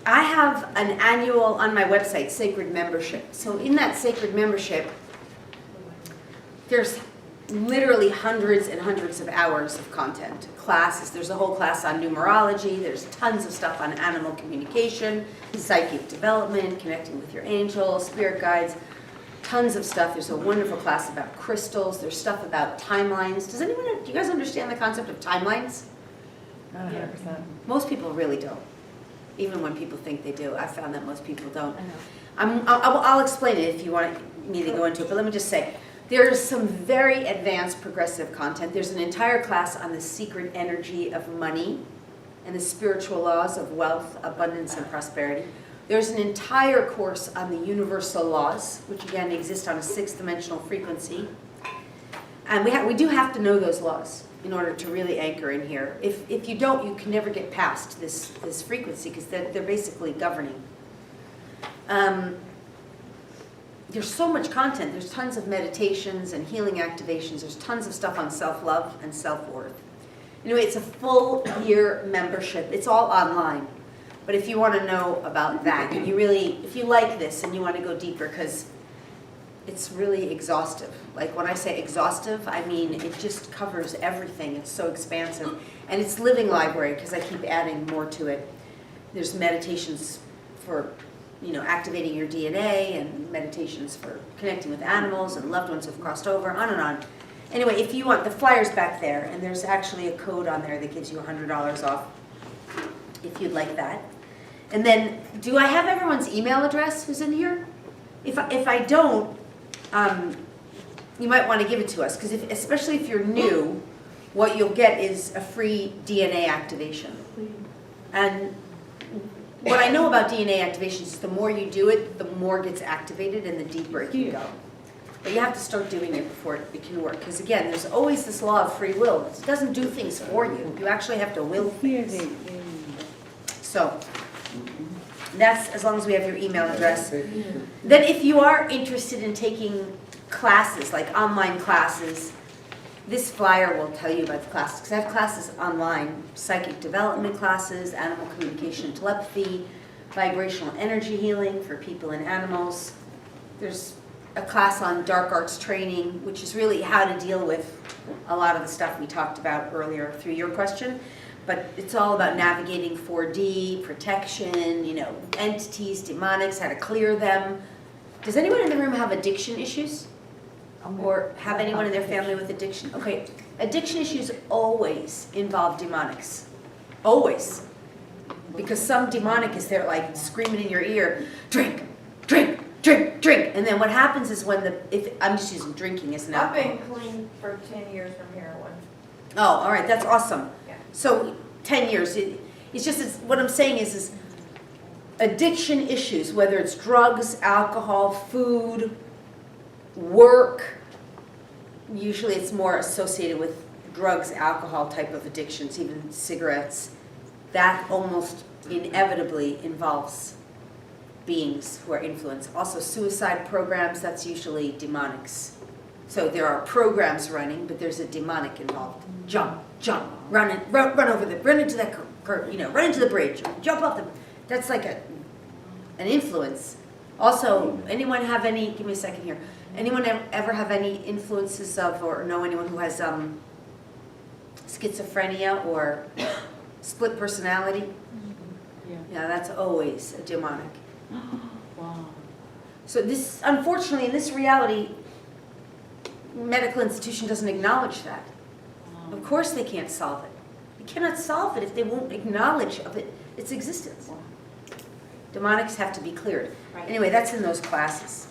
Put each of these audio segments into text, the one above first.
I have an annual, on my website, Sacred Membership. So in that Sacred Membership, there's literally hundreds and hundreds of hours of content, classes. There's a whole class on numerology. There's tons of stuff on animal communication, psychic development, connecting with your angels, spirit guides, tons of stuff. There's a wonderful class about crystals. There's stuff about timelines. Do you guys understand the concept of timelines? Not 100%. Most people really don't. Even when people think they do, I found that most people don't. I know. I'll explain it if you want me to go into it, but let me just say, there's some very advanced progressive content. There's an entire class on the secret energy of money and the spiritual laws of wealth, abundance, and prosperity. There's an entire course on the universal laws, which again exist on a 6th-dimensional frequency. And we do have to know those laws in order to really anchor in here. If you don't, you can never get past this frequency because they're basically governing. There's so much content. There's tons of meditations and healing activations. There's tons of stuff on self-love and self-worth. Anyway, it's a full year membership. It's all online. But if you want to know about that, and if you like this and you want to go deeper, because it's really exhaustive. Like when I say exhaustive, I mean it just covers everything. It's so expansive. And it's living library because I keep adding more to it. There's meditations for, activating your DNA and meditations for connecting with animals and loved ones who've crossed over, on and on. Anyway, if you want, the flyer's back there, and there's actually a code on there that gives you $100 off if you'd like that. And then, do I have everyone's email address who's in here? If I don't, you might want to give it to us, because especially if you're new, what you'll get is a free DNA activation. And what I know about DNA activations is the more you do it, the more it gets activated and the deeper it can go. But you have to start doing it before it can work. Because again, there's always this law of free will. It doesn't do things for you. You actually have to will things. So that's as long as we have your email address. Then if you are interested in taking classes, like online classes, this flyer will tell you about the classes. Because I have classes online, psychic development classes, animal communication and telepathy, vibrational energy healing for people and animals. There's a class on dark arts training, which is really how to deal with a lot of the stuff we talked about earlier through your question. But it's all about navigating 4D, protection, entities, demonics, how to clear them. Does anyone in the room have addiction issues? Or have anyone in their family with addiction? Okay, addiction issues always involve demonics. Always. Because some demonic is there like screaming in your ear, drink, drink, drink, drink. And then what happens is I'm just using drinking as an I've alcohol. been clean for 10 years from heroin. Oh, all right, that's awesome. Yeah. So 10 years, what I'm saying is addiction issues, whether it's drugs, alcohol, food, work, usually it's more associated with drugs, alcohol type of addictions, even cigarettes, that almost inevitably involves beings who are influenced. Also suicide programs, that's usually demonics. So there are programs running, but there's a demonic involved. Jump, run into that curve, run into the bridge, jump off that's like an influence. Also, anyone have any, give me a second here, anyone ever have any influences of, or know anyone who has schizophrenia or split personality? Yeah, that's always a demonic. Wow. So this, unfortunately, in this reality, medical institution doesn't acknowledge that. Of course they can't solve it. You cannot solve it if they won't acknowledge of its existence. Demonics have to be cleared. Right. Anyway, that's in those classes.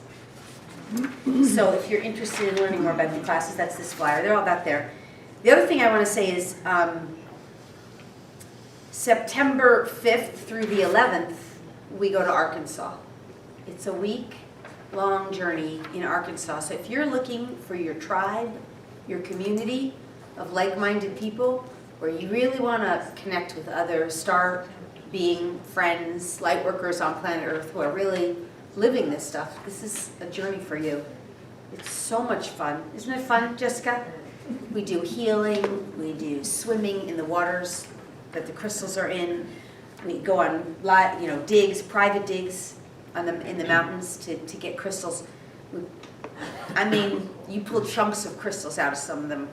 So if you're interested in learning more about the classes, that's this flyer. They're all back there. The other thing I want to say is September 5th through the 11th, we go to Arkansas. It's a week-long journey in Arkansas. So if you're looking for your tribe, your community of like-minded people, where you really want to connect with other star being friends, light workers on planet Earth who are really living this stuff, this is a journey for you. It's so much fun. Isn't it fun, Jessica? We do healing, we do swimming in the waters that the crystals are in. We go on digs, private digs in the mountains to get crystals. I mean, you pull chunks of crystals out of some of them.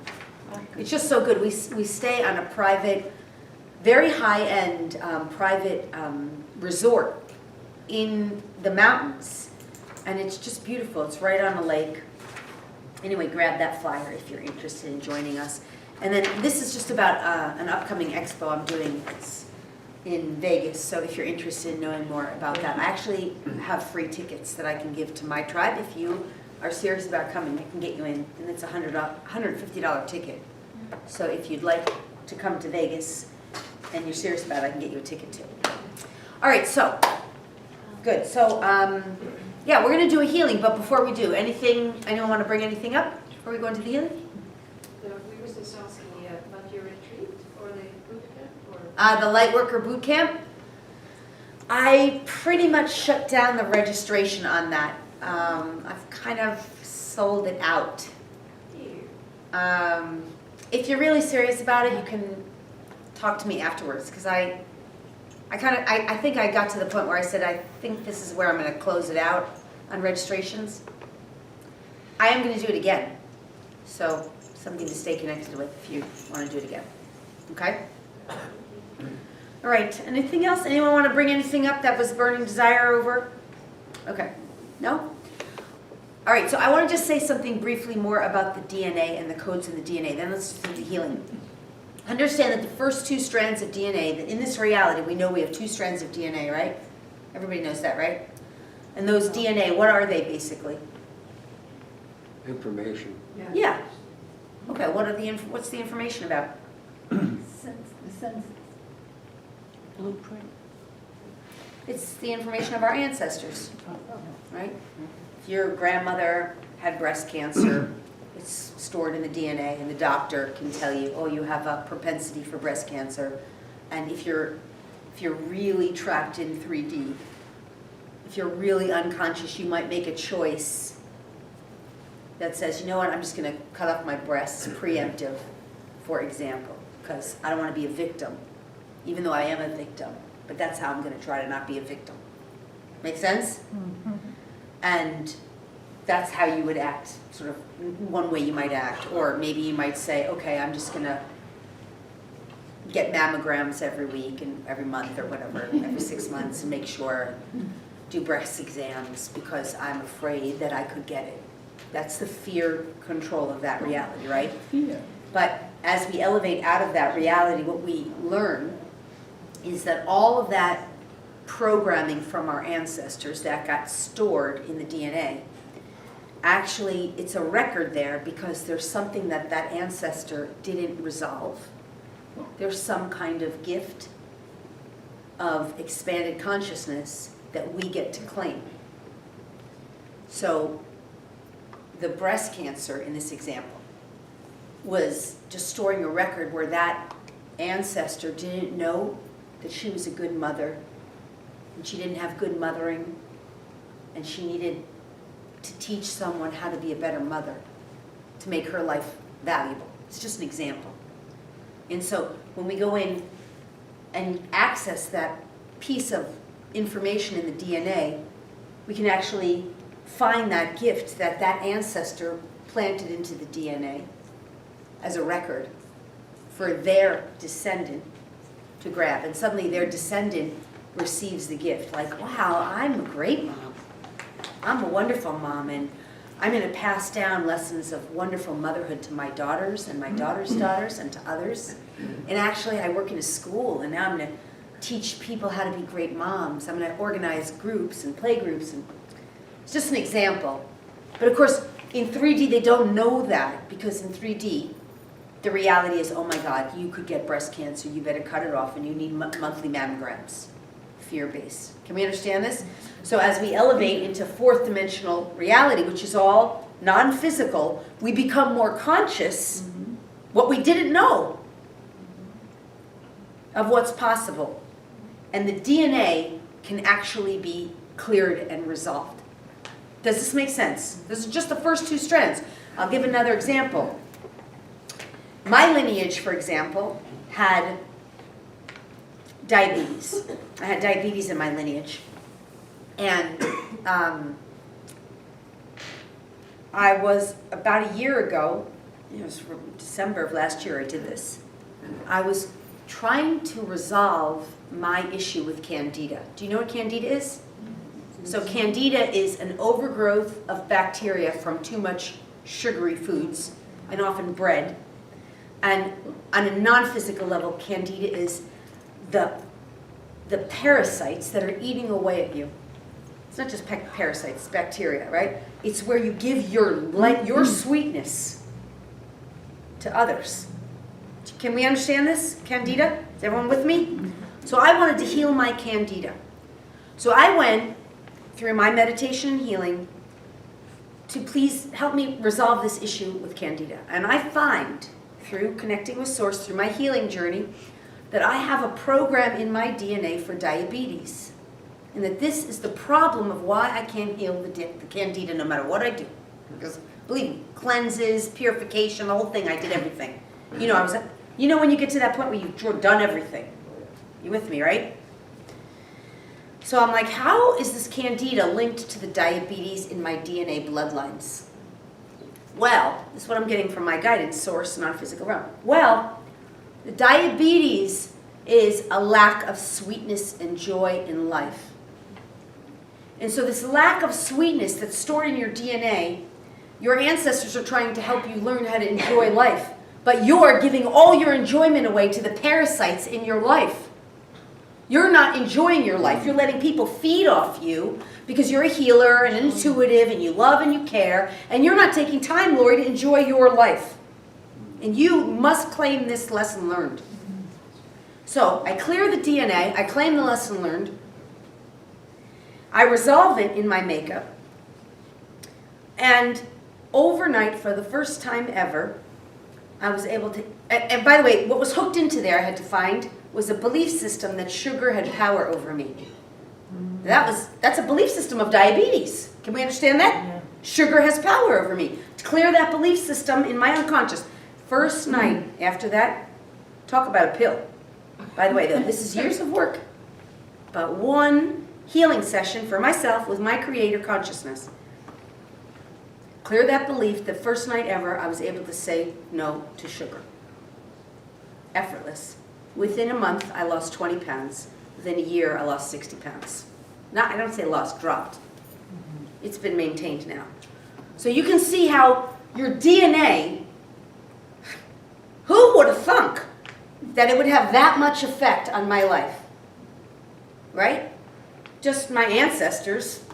It's just so good. We stay on a private, very high-end private resort in the mountains, and it's just beautiful. It's right on a lake. Anyway, grab that flyer if you're interested in joining us. And then this is just about an upcoming expo I'm doing. It's in Vegas, so if you're interested in knowing more about that, I actually have free tickets that I can give to my tribe. If you are serious about coming, I can get you in, and it's a $150 ticket. So if you'd like to come to Vegas and you're serious about it, I can get you a ticket too. All right, so, good. So, yeah, we're going to do a healing, but before we do, anyone want to bring anything up before we go into the healing? We were just asking about your retreat or the bootcamp or? The Lightworker Bootcamp. I pretty much shut down the registration on that. I've kind of sold it out. If you're really serious about it, you can talk to me afterwards, because I think I got to the point where I said, I think this is where I'm going to close it out on registrations. I am going to do it again. So something to stay connected with if you want to do it again. Okay? All right. Anything else? Anyone want to bring anything up that was burning desire over? Okay. No? All right. So I want to just say something briefly more about the DNA and the codes in the DNA. Then let's do the healing. Understand that the first two strands of DNA, that in this reality, we know we have two strands of DNA, right? Everybody knows that, right? And those DNA, what are they basically? Information. Yeah. Okay, what's the information about? The sense. Blueprint. It's the information of our ancestors, right? If your grandmother had breast cancer, it's stored in the DNA, and the doctor can tell you, oh, you have a propensity for breast cancer. And if you're really trapped in 3D, if you're really unconscious, you might make a choice that says, you know what, I'm just going to cut off my breasts, preemptive, for example, because I don't want to be a victim, even though I am a victim. But that's how I'm going to try to not be a victim. Make sense? Mm-hmm. And that's how you would act, sort of one way you might act. Or maybe you might say, okay, I'm just going to get mammograms every week and every month or whatever, every 6 months, and make sure, do breast exams because I'm afraid that I could get it. That's the fear control of that reality, right? Fear. But as we elevate out of that reality, what we learn is that all of that programming from our ancestors that got stored in the DNA, actually it's a record there because there's something that ancestor didn't resolve. There's some kind of gift of expanded consciousness that we get to claim. So the breast cancer in this example was just storing a record where that ancestor didn't know that she was a good mother, and she didn't have good mothering, and she needed to teach someone how to be a better mother to make her life valuable. It's just an example. And so when we go in and access that piece of information in the DNA, we can actually find that gift that ancestor planted into the DNA as a record for their descendant to grab. And suddenly their descendant receives the gift. Like, wow, I'm a great mom. I'm a wonderful mom, and I'm going to pass down lessons of wonderful motherhood to my daughters and my daughters' daughters and to others. And actually, I work in a school, and now I'm going to teach people how to be great moms. I'm going to organize groups and play groups. And it's just an example. But of course, in 3D, they don't know that, because in 3D, the reality is, oh my God, you could get breast cancer. You better cut it off, and you need monthly mammograms. Fear-based. Can we understand this? So as we elevate into fourth dimensional reality, which is all non-physical, we become more conscious what we didn't know of what's possible. And the DNA can actually be cleared and resolved. Does this make sense? This is just the first two strands. I'll give another example. My lineage, for example, had diabetes. I had diabetes in my lineage. And I was, about a year ago, it was from December of last year I did this, I was trying to resolve my issue with candida. Do you know what candida is? So candida is an overgrowth of bacteria from too much sugary foods, and often bread. And on a non-physical level, candida is the parasites that are eating away at you. It's not just parasites, it's bacteria, right? It's where you give your sweetness to others. Can we understand this, candida? Is everyone with me? So I wanted to heal my candida. So I went through my meditation and healing to please help me resolve this issue with candida. And I find, through connecting with Source, through my healing journey, that I have a program in my DNA for diabetes. And that this is the problem of why I can't heal the candida no matter what I do. Because, believe me, cleanses, purification, the whole thing, I did everything. You know when you get to that point where you've done everything. You with me, right? So I'm like, how is this candida linked to the diabetes in my DNA bloodlines? Well, this is what I'm getting from my guidance source, non-physical realm. Well, the diabetes is a lack of sweetness and joy in life. And so this lack of sweetness that's stored in your DNA, your ancestors are trying to help you learn how to enjoy life. But you're giving all your enjoyment away to the parasites in your life. You're not enjoying your life. You're letting people feed off you because you're a healer and intuitive and you love and you care. And you're not taking time, Lori, to enjoy your life. And you must claim this lesson learned. So I clear the DNA. I claim the lesson learned. I resolve it in my makeup. And overnight, for the first time ever, I was able to, and by the way, what was hooked into there I had to find was a belief system that sugar had power over me. That's a belief system of diabetes. Can we understand that? Yeah. Sugar has power over me. To clear that belief system in my unconscious. First night after that, talk about a pill. By the way, though, this is years of work. But one healing session for myself with my creator consciousness. Clear that belief. The first night ever, I was able to say no to sugar. Effortless. Within a month, I lost 20 pounds. Within a year, I lost 60 pounds. I don't say lost, dropped. It's been maintained now. So you can see how your DNA, who would have thunk that it would have that much effect on my life? Right? Just my ancestors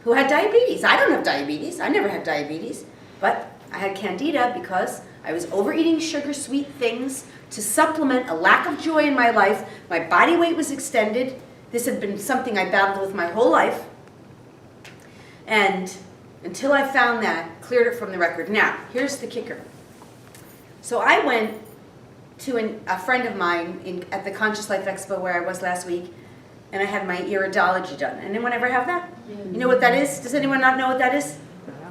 who had diabetes. I don't have diabetes. I never had diabetes. But I had candida because I was overeating sugar sweet things to supplement a lack of joy in my life. My body weight was extended. This had been something I battled with my whole life. And until I found that, cleared it from the record. Now, here's the kicker. So I went to a friend of mine at the Conscious Life Expo where I was last week, and I had my iridology done. Anyone ever have that? You know what that is? Does anyone not know what that is?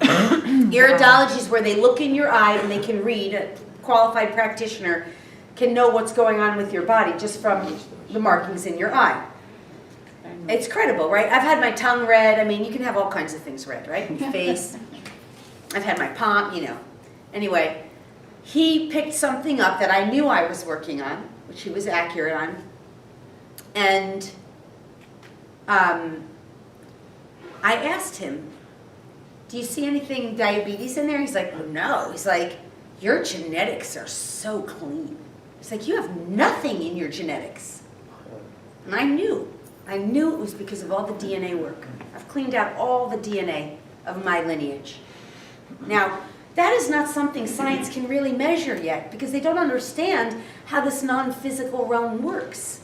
Iridology is where they look in your eye and they can read, a qualified practitioner can know what's going on with your body just from the markings in your eye. It's credible, right? I've had my tongue read. I mean, you can have all kinds of things read, right? Your face. I've had my palm, you know. Anyway, he picked something up that I knew I was working on, which he was accurate on. And I asked him, do you see anything diabetes in there? He's like, well, no. He's like, your genetics are so clean. He's like, you have nothing in your genetics. And I knew it was because of all the DNA work. I've cleaned out all the DNA of my lineage. Now, that is not something science can really measure yet because they don't understand how this non-physical realm works.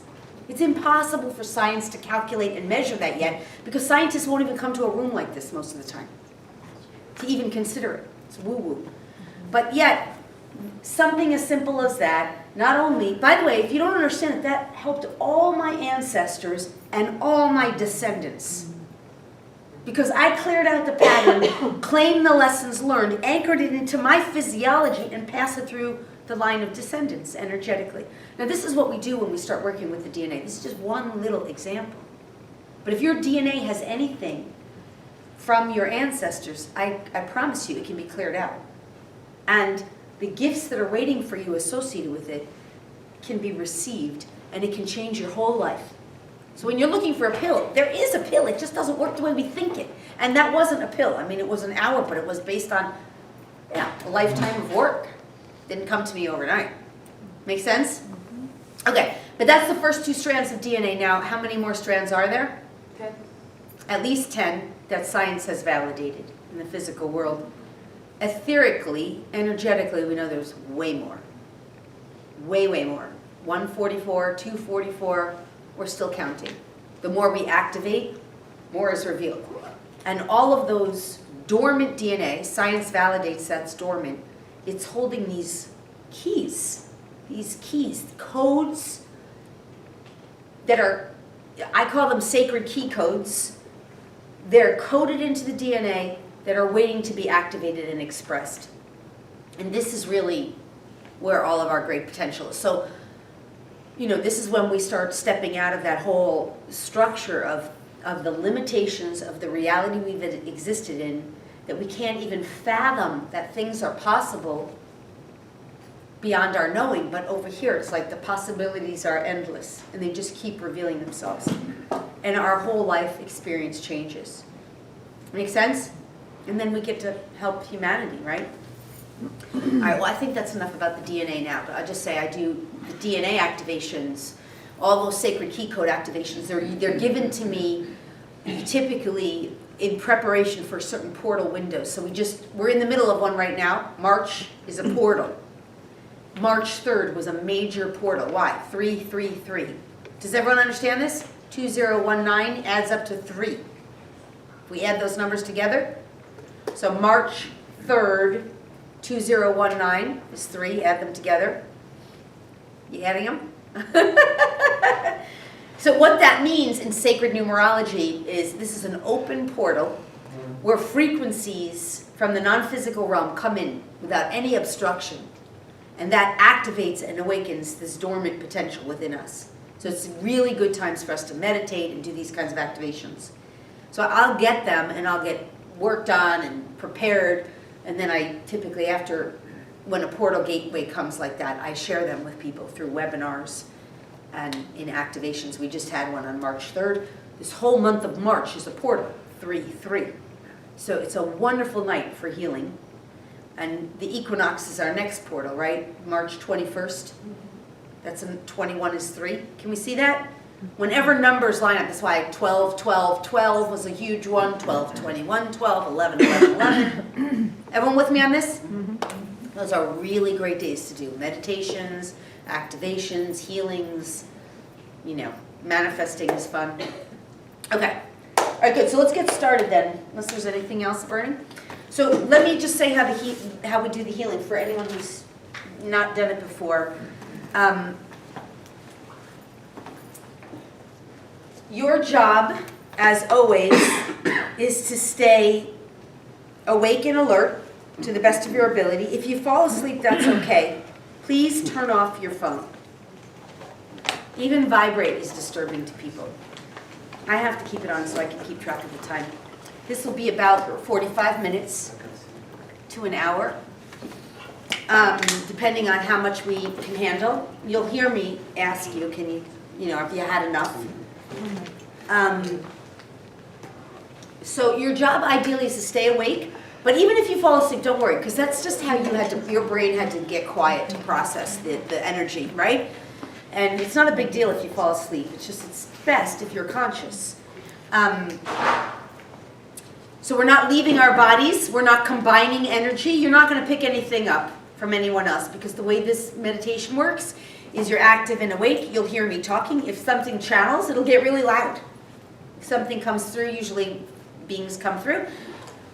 It's impossible for science to calculate and measure that yet because scientists won't even come to a room like this most of the time to even consider it. It's woo-woo. But yet, something as simple as that, not only, by the way, if you don't understand that helped all my ancestors and all my descendants. Because I cleared out the pattern, claimed the lessons learned, anchored it into my physiology, and passed it through the line of descendants energetically. Now this is what we do when we start working with the DNA. This is just one little example. But if your DNA has anything from your ancestors, I promise you it can be cleared out. And the gifts that are waiting for you associated with it can be received, and it can change your whole life. So when you're looking for a pill, there is a pill, it just doesn't work the way we think it. And that wasn't a pill. I mean, it was an hour, but it was based on a lifetime of work. Didn't come to me overnight. Make sense? Okay, but that's the first 2 strands of DNA. Now, how many more strands are there? 10. At least 10 that science has validated in the physical world. Etherically, energetically, we know there's way more. Way, way more. 144, 244, we're still counting. The more we activate, more is revealed. And all of those dormant DNA, science validates that's dormant, it's holding these keys, codes that are, I call them sacred key codes. They're coded into the DNA that are waiting to be activated and expressed. And this is really where all of our great potential is. So, this is when we start stepping out of that whole structure of the limitations of the reality we've existed in, that we can't even fathom that things are possible beyond our knowing. But over here, it's like the possibilities are endless, and they just keep revealing themselves. And our whole life experience changes. Make sense? And then we get to help humanity, right? All right, well, I think that's enough about the DNA now, but I'll just say I do the DNA activations, all those sacred key code activations, they're given to me typically in preparation for certain portal windows. So we're in the middle of one right now. March is a portal. March 3rd was a major portal. Why? 333. Does everyone understand this? 2019 adds up to 3. If we add those numbers together, so March 3rd, 2019 is 3, add them together. You adding them? So what that means in sacred numerology is this is an open portal where frequencies from the non-physical realm come in without any obstruction. And that activates and awakens this dormant potential within us. So it's really good times for us to meditate and do these kinds of activations. So I'll get them and I'll get worked on and prepared. And then I typically, when a portal gateway comes like that, I share them with people through webinars and in activations. We just had one on March 3rd. This whole month of March is a portal, 3-3. So it's a wonderful night for healing. And the equinox is our next portal, right? March 21st. That's 21 is 3. Can we see that? Whenever numbers line up, that's why 12, 12, 12 was a huge one. 12, 21, 12, 11, 11, 11. Everyone with me on this? Those are really great days to do meditations, activations, healings. Manifesting is fun. Okay. All right, good. So let's get started then, unless there's anything else burning. So let me just say how we do the healing for anyone who's not done it before. Your job, as always, is to stay awake and alert to the best of your ability. If you fall asleep, that's okay. Please turn off your phone. Even vibrate is disturbing to people. I have to keep it on so I can keep track of the time. This will be about 45 minutes to an hour, depending on how much we can handle. You'll hear me ask you, can you, if you had enough. So your job ideally is to stay awake, but even if you fall asleep, don't worry, because that's just how your brain had to get quiet to process the energy, right? And it's not a big deal if you fall asleep. It's best if you're conscious. So we're not leaving our bodies. We're not combining energy. You're not going to pick anything up from anyone else, because the way this meditation works is you're active and awake. You'll hear me talking. If something channels, it'll get really loud. If something comes through, usually beings come through,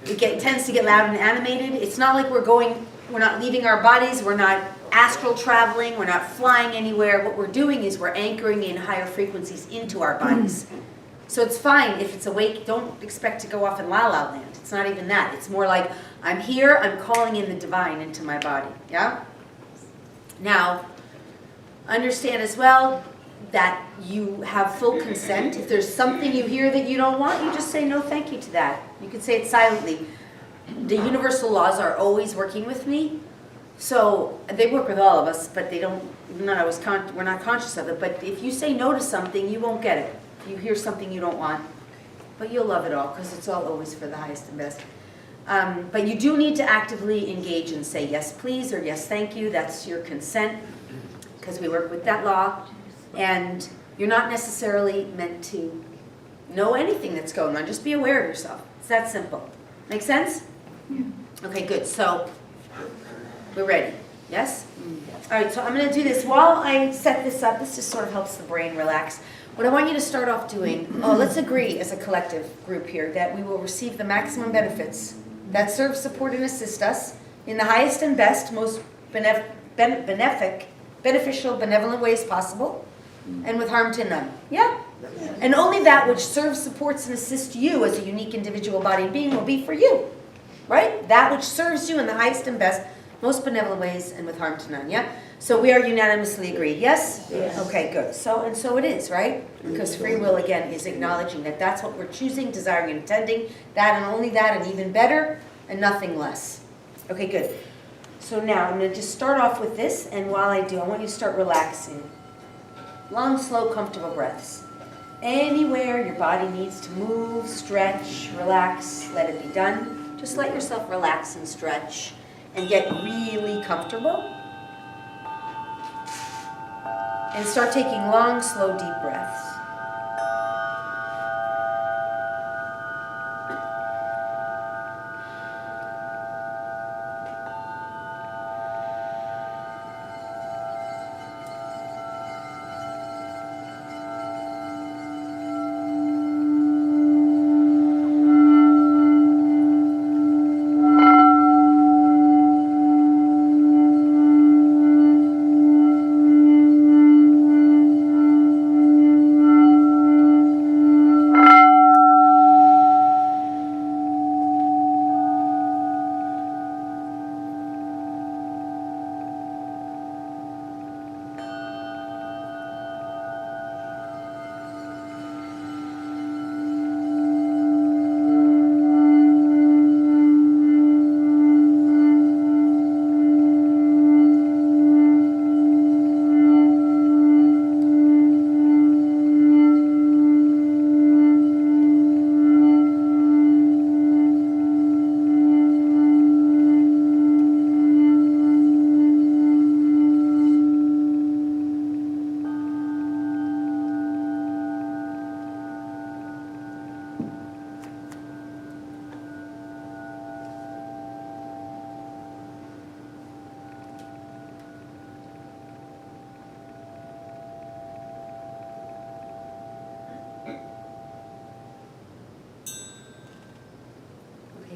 it tends to get loud and animated. It's not like we're not leaving our bodies, we're not astral traveling, we're not flying anywhere. What we're doing is we're anchoring in higher frequencies into our bodies. So it's fine if it's awake. Don't expect to go off in la la land. It's not even that. It's more like, I'm here, I'm calling in the divine into my body. Yeah? Now, understand as well that you have full consent. If there's something you hear that you don't want, you just say no thank you to that. You can say it silently. The universal laws are always working with me. So they work with all of us, but they don't, we're not conscious of it. But if you say no to something, you won't get it. You hear something you don't want, but you'll love it all because it's all always for the highest and best. But you do need to actively engage and say yes please or yes thank you. That's your consent because we work with that law. And you're not necessarily meant to know anything that's going on. Just be aware of yourself. It's that simple. Make sense? Yeah. Okay, good. So we're ready. Yes? All right, so I'm going to do this. While I set this up, this just sort of helps the brain relax. What I want you to start off doing, let's agree as a collective group here that we will receive the maximum benefits that serve, support, and assist us in the highest and best, most beneficial, benevolent ways possible, and with harm to none. Yeah? And only that which serves, supports, and assists you as a unique individual body and being will be for you. Right? That which serves you in the highest and best, most benevolent ways, and with harm to none. Yeah? So we are unanimously agreed. Yes? Yes. Okay, good. So it is, right? Because free will, again, is acknowledging that that's what we're choosing, desiring, and intending. That and only that, and even better, and nothing less. Okay, good. So now I'm going to just start off with this, and while I do, I want you to start relaxing. Long, slow, comfortable breaths. Anywhere your body needs to move, stretch, relax, let it be done. Just let yourself relax and stretch and get really comfortable. And start taking long, slow, deep breaths.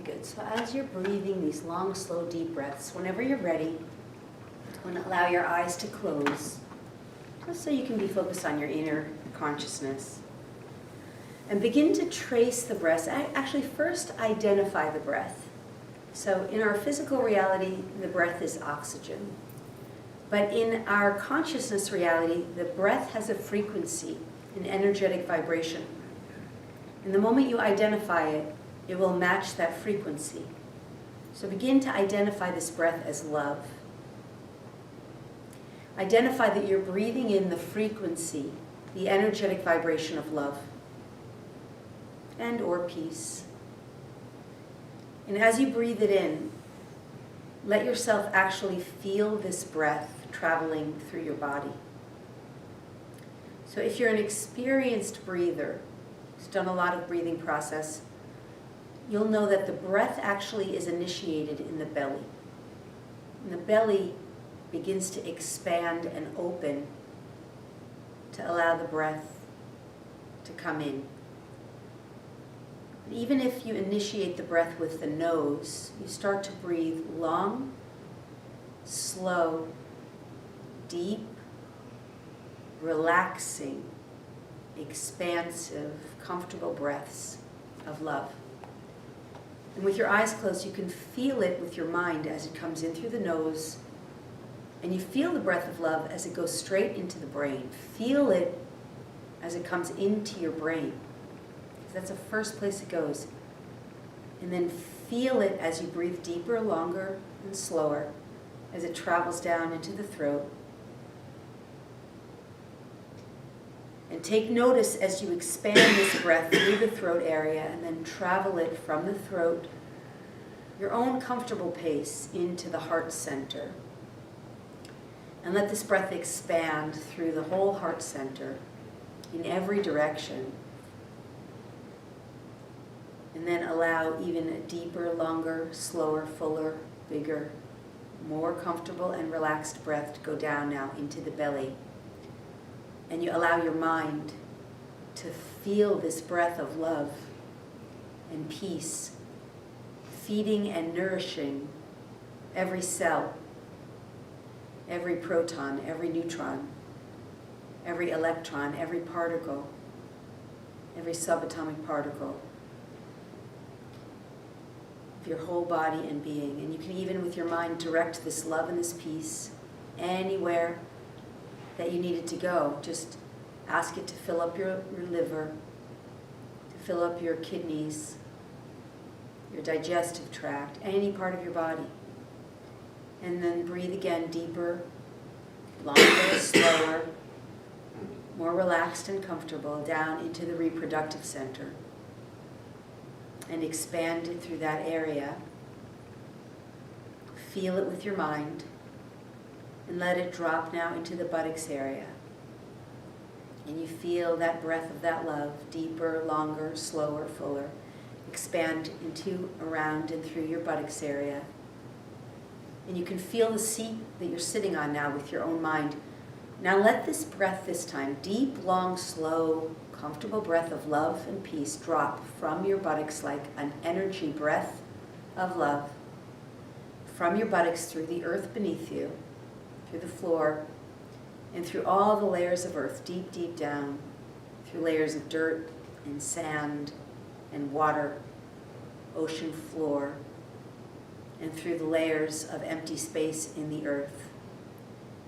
Good. So as you're breathing these long, slow, deep breaths, whenever you're ready, I'm going to allow your eyes to close, just so you can be focused on your inner consciousness. And begin to trace the breaths. Actually, first identify the breath. So in our physical reality, the breath is oxygen. But in our consciousness reality, the breath has a frequency, an energetic vibration. And the moment you identify it, it will match that frequency. So begin to identify this breath as love. Identify that you're breathing in the frequency, the energetic vibration of love and or peace. And as you breathe it in, let yourself actually feel this breath traveling through your body. So if you're an experienced breather, who's done a lot of breathing process, you'll know that the breath actually is initiated in the belly. And the belly begins to expand and open to allow the breath to come in. And even if you initiate the breath with the nose, you start to breathe long, slow, deep, relaxing, expansive, comfortable breaths of love. And with your eyes closed, you can feel it with your mind as it comes in through the nose And you feel the breath of love as it goes straight into the brain. Feel it as it comes into your brain. That's the first place it goes. And then feel it as you breathe deeper, longer, and slower as it travels down into the throat. And take notice as you expand this breath through the throat area and then travel it from the throat, your own comfortable pace, into the heart center. And let this breath expand through the whole heart center in every direction. And then allow even a deeper, longer, slower, fuller, bigger, more comfortable and relaxed breath to go down now into the belly. And you allow your mind to feel this breath of love and peace, feeding and nourishing every cell, every proton, every neutron, every electron, every particle, every subatomic particle of your whole body and being. And you can even with your mind direct this love and this peace anywhere that you need it to go. Just ask it to fill up your liver, to fill up your kidneys, your digestive tract, any part of your body. And then breathe again deeper, longer, slower, more relaxed and comfortable down into the reproductive center. And expand it through that area. Feel it with your mind. And let it drop now into the buttocks area. And you feel that breath of that love, deeper, longer, slower, fuller, expand into, around, and through your buttocks area. And you can feel the seat that you're sitting on now with your own mind. Now let this breath this time, deep, long, slow, comfortable breath of love and peace drop from your buttocks like an energy breath of love from your buttocks through the earth beneath you, through the floor, and through all the layers of earth, deep, deep down, through layers of dirt and sand and water, ocean floor, and through the layers of empty space in the earth,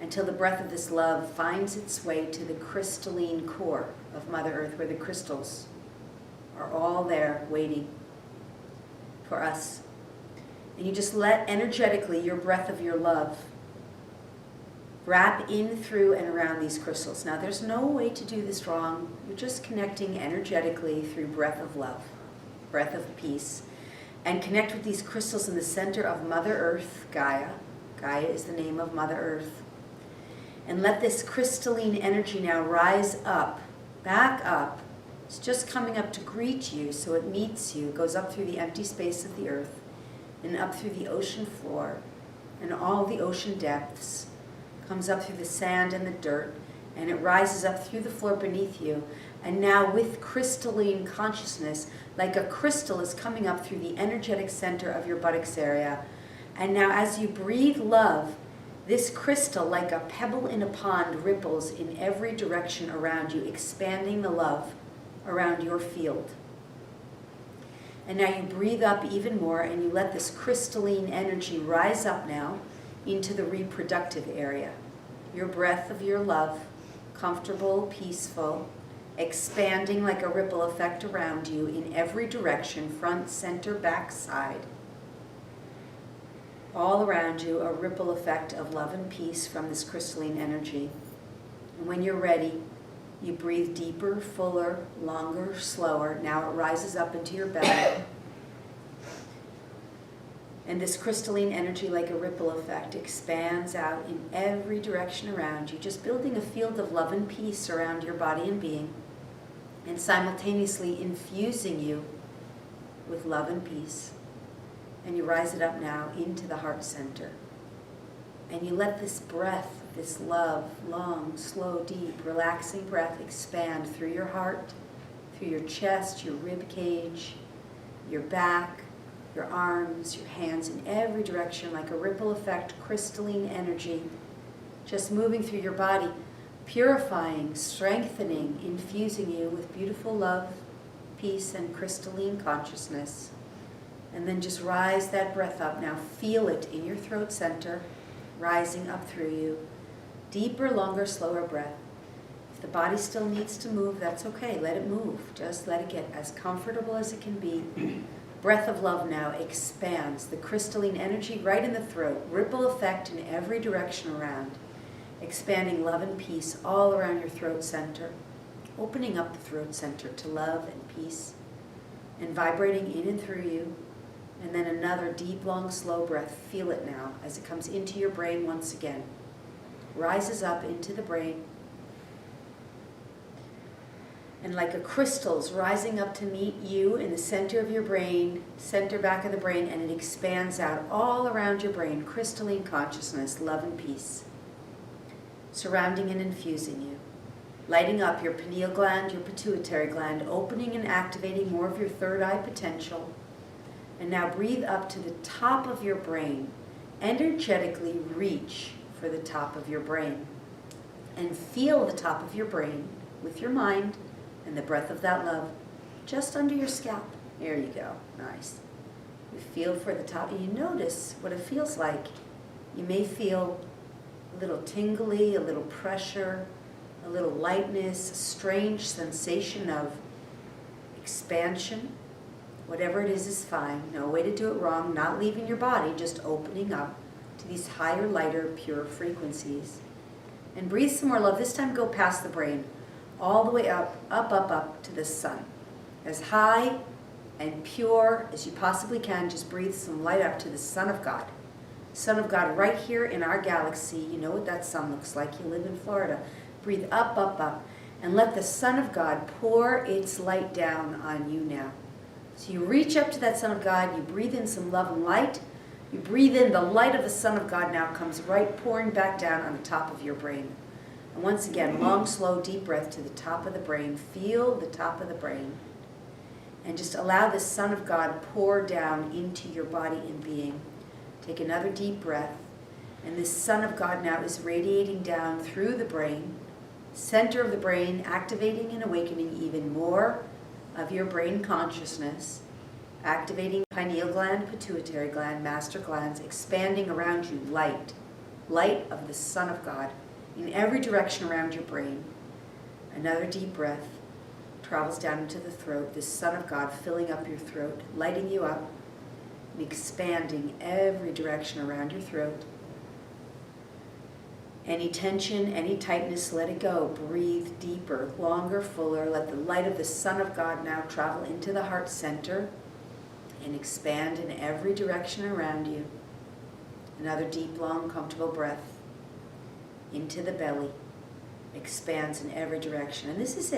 until the breath of this love finds its way to the crystalline core of Mother Earth, where the crystals are all there waiting for us. And you just let energetically your breath of your love wrap in, through, and around these crystals. Now, there's no way to do this wrong. You're just connecting energetically through breath of love, breath of peace, and connect with these crystals in the center of Mother Earth, Gaia. Gaia is the name of Mother Earth. And let this crystalline energy now rise up, back up. It's just coming up to greet you, so it meets you. It goes up through the empty space of the earth and up through the ocean floor and all the ocean depths. Comes up through the sand and the dirt, and it rises up through the floor beneath you. And now with crystalline consciousness, like a crystal is coming up through the energetic center of your buttocks area. And now as you breathe love, this crystal, like a pebble in a pond, ripples in every direction around you, expanding the love around your field. And now you breathe up even more, and you let this crystalline energy rise up now into the reproductive area. Your breath of your love, comfortable, peaceful, expanding like a ripple effect around you in every direction, front, center, back, side. All around you, a ripple effect of love and peace from this crystalline energy. And when you're ready, you breathe deeper, fuller, longer, slower. Now it rises up into your belly. And this crystalline energy, like a ripple effect, expands out in every direction around you, just building a field of love and peace around your body and being, and simultaneously infusing you with love and peace. And you rise it up now into the heart center. And you let this breath, this love, long, slow, deep, relaxing breath expand through your heart, through your chest, your rib cage, your back, your arms, your hands, in every direction, like a ripple effect, crystalline energy, just moving through your body, purifying, strengthening, infusing you with beautiful love, peace, and crystalline consciousness. And then just rise that breath up. Now feel it in your throat center, rising up through you. Deeper, longer, slower breath. If the body still needs to move, that's okay. Let it move. Just let it get as comfortable as it can be. Breath of love now expands the crystalline energy right in the throat. Ripple effect in every direction around. Expanding love and peace all around your throat center. Opening up the throat center to love and peace. And vibrating in and through you. And then another deep, long, slow breath. Feel it now as it comes into your brain once again. Rises up into the brain. And like a crystal's rising up to meet you in the center of your brain, center back of the brain, and it expands out all around your brain, crystalline consciousness, love and peace, surrounding and infusing you, lighting up your pineal gland, your pituitary gland, opening and activating more of your third eye potential. And now breathe up to the top of your brain, energetically reach for the top of your brain, and feel the top of your brain with your mind and the breath of that love just under your scalp. There you go. Nice. You feel for the top, and you notice what it feels like. You may feel a little tingly, a little pressure, a little lightness, a strange sensation of expansion. Whatever it is fine. No way to do it wrong. Not leaving your body, just opening up to these higher, lighter, pure frequencies. And breathe some more love. This time go past the brain. All the way up, up, up, up to the sun. As high and pure as you possibly can, just breathe some light up to the Son of God. Son of God right here in our galaxy. You know what that sun looks like. You live in Florida. Breathe up, up, up. And let the Son of God pour its light down on you now. So you reach up to that Son of God. You breathe in some love and light. You breathe in the light of the Son of God now comes right pouring back down on the top of your brain. And once again, long, slow, deep breath to the top of the brain. Feel the top of the brain. And just allow the Son of God pour down into your body and being. Take another deep breath. And this Son of God now is radiating down through the brain, center of the brain, activating and awakening even more of your brain consciousness, activating pineal gland, pituitary gland, master glands, expanding around you light of the Son of God. In every direction around your brain. Another deep breath travels down into the throat, this Son of God filling up your throat, lighting you up, and expanding every direction around your throat. Any tension, any tightness, let it go. Breathe deeper, longer, fuller. Let the light of the Son of God now travel into the heart center and expand in every direction around you. Another deep, long, comfortable breath. Into the belly, expands in every direction. And this is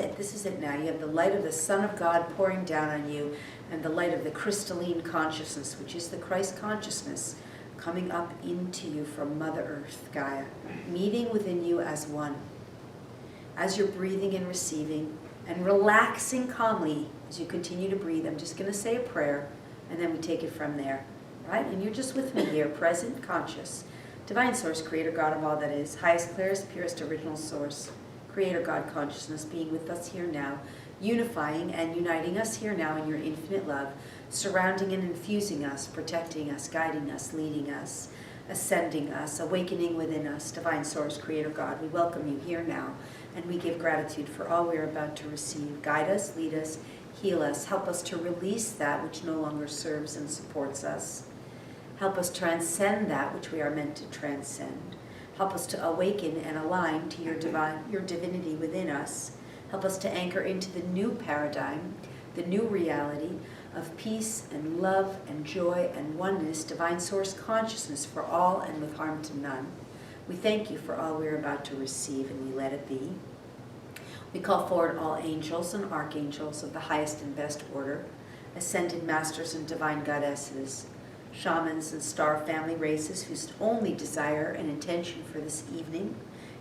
it now. You have the light of the Son of God pouring down on you and the light of the crystalline consciousness, which is the Christ consciousness, coming up into you from Mother Earth, Gaia, meeting within you as one. As you're breathing and receiving and relaxing calmly as you continue to breathe, I'm just going to say a prayer and then we take it from there, right? And you're just with me here, present, conscious. Divine Source, Creator God of all that is, highest, clearest, purest, original Source, Creator God consciousness being with us here now, unifying and uniting us here now in your infinite love, surrounding and infusing us, protecting us, guiding us, leading us, ascending us, awakening within us. Divine Source, Creator God, we welcome you here now, and we give gratitude for all we are about to receive. Guide us, lead us, heal us, help us to release that which no longer serves and supports us. Help us transcend that which we are meant to transcend. Help us to awaken and align to your divinity within us. Help us to anchor into the new paradigm, the new reality of peace and love and joy and oneness, Divine Source consciousness for all and with harm to none. We thank you for all we are about to receive, and we let it be. We call forward all angels and archangels of the highest and best order, ascended masters and divine goddesses, shamans and star family races whose only desire and intention for this evening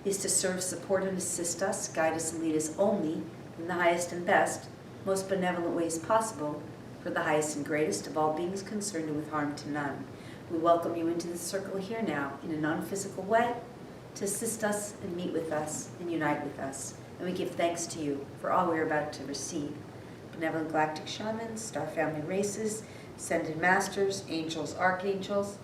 is to serve, support, and assist us, guide us, and lead us only in the highest and best, most benevolent ways possible for the highest and greatest of all beings concerned and with harm to none. We welcome you into the circle here now in a non-physical way to assist us and meet with us and unite with us. And we give thanks to you for all we are about to receive. Benevolent galactic shamans, star family races, ascended masters, angels, archangels,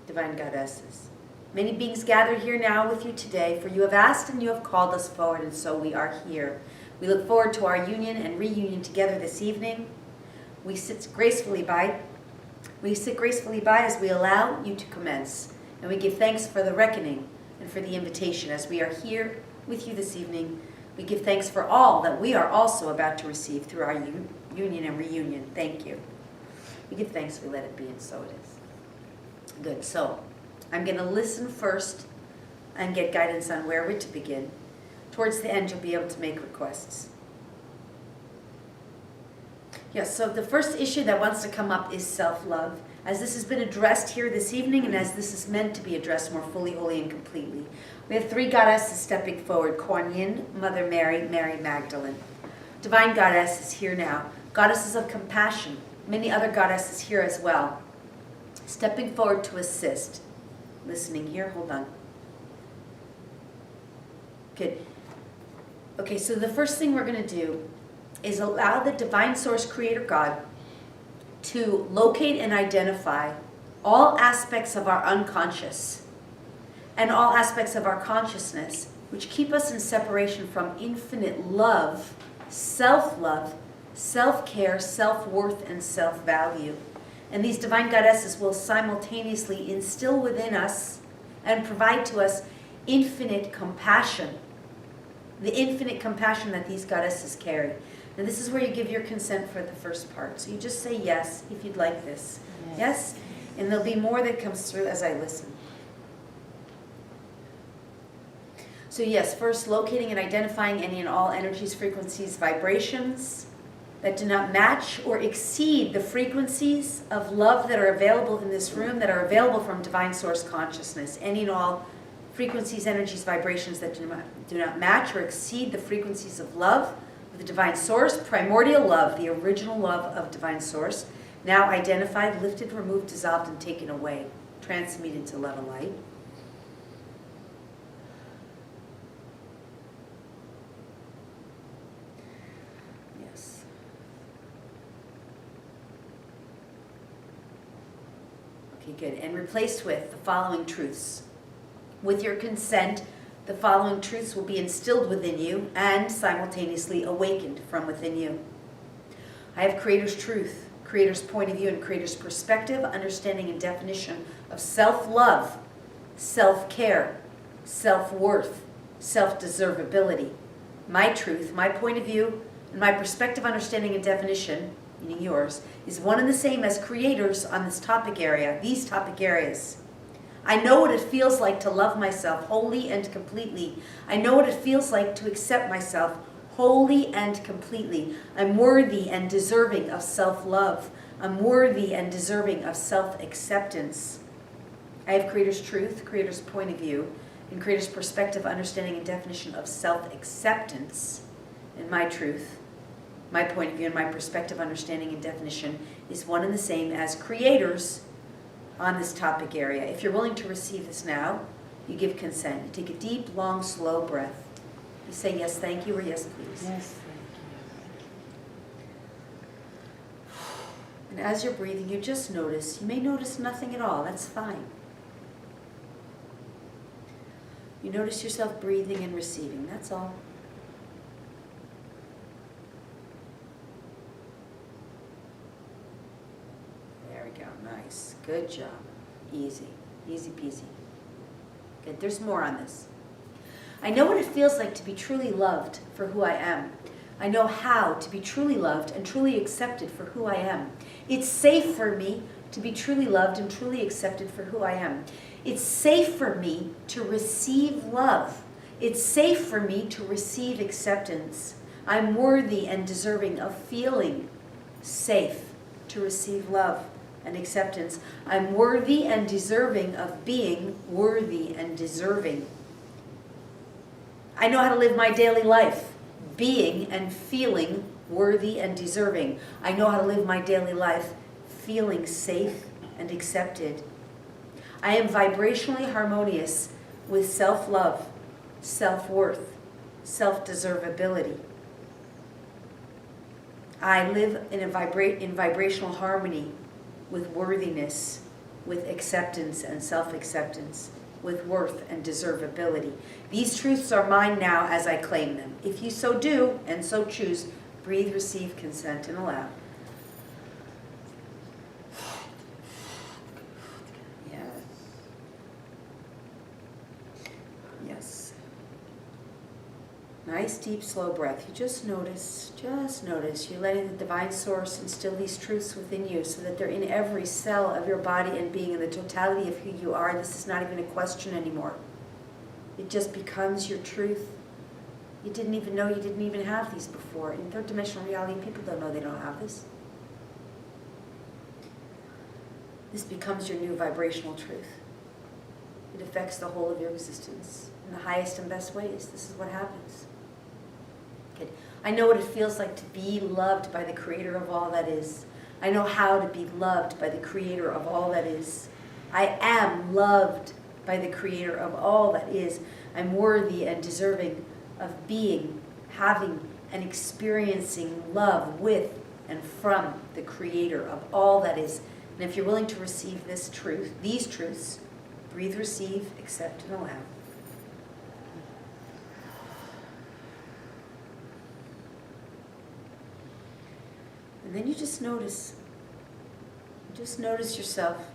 divine goddesses. Many beings gathered here now with you today, for you have asked and you have called us forward, and so we are here. We look forward to our union and reunion together this evening. We sit gracefully by as we allow you to commence, and we give thanks for the reckoning and for the invitation as we are here with you this evening. We give thanks for all that we are also about to receive through our union and reunion. Thank you. We give thanks, we let it be, and so it is. Good, so I'm going to listen first and get guidance on where we're to begin. Towards the end, you'll be able to make requests. Yes, so the first issue that wants to come up is self-love. As this has been addressed here this evening, and as this is meant to be addressed more fully, wholly, and completely. We have three goddesses stepping forward: Kuan Yin, Mother Mary, Mary Magdalene. Divine goddesses here now. Goddesses of compassion. Many other goddesses here as well. Stepping forward to assist. Listening here, hold on. Good. Okay, so the first thing we're going to do is allow the divine source creator God to locate and identify all aspects of our unconscious and all aspects of our consciousness which keep us in separation from infinite love, self-love, self-care, self-worth, and self-value. And these divine goddesses will simultaneously instill within us and provide to us infinite compassion, the infinite compassion that these goddesses carry. And this is where you give your consent for the first part. So you just say yes if you'd like this. Yes? And there'll be more that comes through as I listen. So yes, first locating and identifying any and all energies, frequencies, vibrations that do not match or exceed the frequencies of love that are available in this room, that are available from divine source consciousness. Any and all frequencies, energies, vibrations that do not match or exceed the frequencies of love of the divine source, primordial love, the original love of divine source, now identified, lifted, removed, dissolved, and taken away, transmuted to love and light. Yes. Okay, good. And replaced with the following truths. With your consent, the following truths will be instilled within you and simultaneously awakened from within you. I have Creator's truth, Creator's point of view, and Creator's perspective, understanding, and definition of self-love, self-care, self-worth, self-deservability. My truth, my point of view, and my perspective, understanding, and definition, meaning yours, is one and the same as Creator's on this topic area, these topic areas. I know what it feels like to love myself wholly and completely. I know what it feels like to accept myself wholly and completely. I'm worthy and deserving of self-love. I'm worthy and deserving of self-acceptance. I have Creator's truth, Creator's point of view, and Creator's perspective, understanding, and definition of self-acceptance. And my truth, my point of view, and my perspective, understanding, and definition is one and the same as Creator's on this topic area. If you're willing to receive this now, you give consent. You take a deep, long, slow breath. You say yes, thank you, or yes, please. Yes, And as you're breathing, you just notice. You may notice nothing at all. That's fine. You notice yourself breathing and receiving. That's all. There we go. Nice. Good job. Easy. Easy peasy. Good. There's more on this. I know what it feels like to be truly loved for who I am. I know how to be truly loved and truly accepted for who I am. It's safe for me to be truly loved and truly accepted for who I am. It's safe for me to receive love. It's safe for me to receive acceptance. I'm worthy and deserving of feeling safe to receive love and acceptance. I'm worthy and deserving of being worthy and deserving. I know how to live my daily life, being and feeling worthy and deserving. I know how to live my daily life, feeling safe and accepted. I am vibrationally harmonious with self-love, self-worth, self-deservability. I live in vibrational harmony with worthiness, with acceptance and self-acceptance, with worth and deservability. These truths are mine now as I claim them. If you so do and so choose, breathe, receive, consent, and allow. Yes. Yes. Nice, deep, slow breath. You just notice, you're letting the divine source instill these truths within you so that they're in every cell of your body and being, in the totality of who you are. This is not even a question anymore. It just becomes your truth. You didn't even know you didn't even have these before. In third dimensional reality, people don't know they don't have this. This becomes your new vibrational truth. It affects the whole of your existence in the highest and best ways. This is what happens. Okay. I know what it feels like to be loved by the creator of all that is. I know how to be loved by the creator of all that is. I am loved by the creator of all that is. I'm worthy and deserving of being, having, and experiencing love with and from the creator of all that is. And if you're willing to receive this truth, these truths, breathe, receive, accept, and allow. And then you just notice yourself.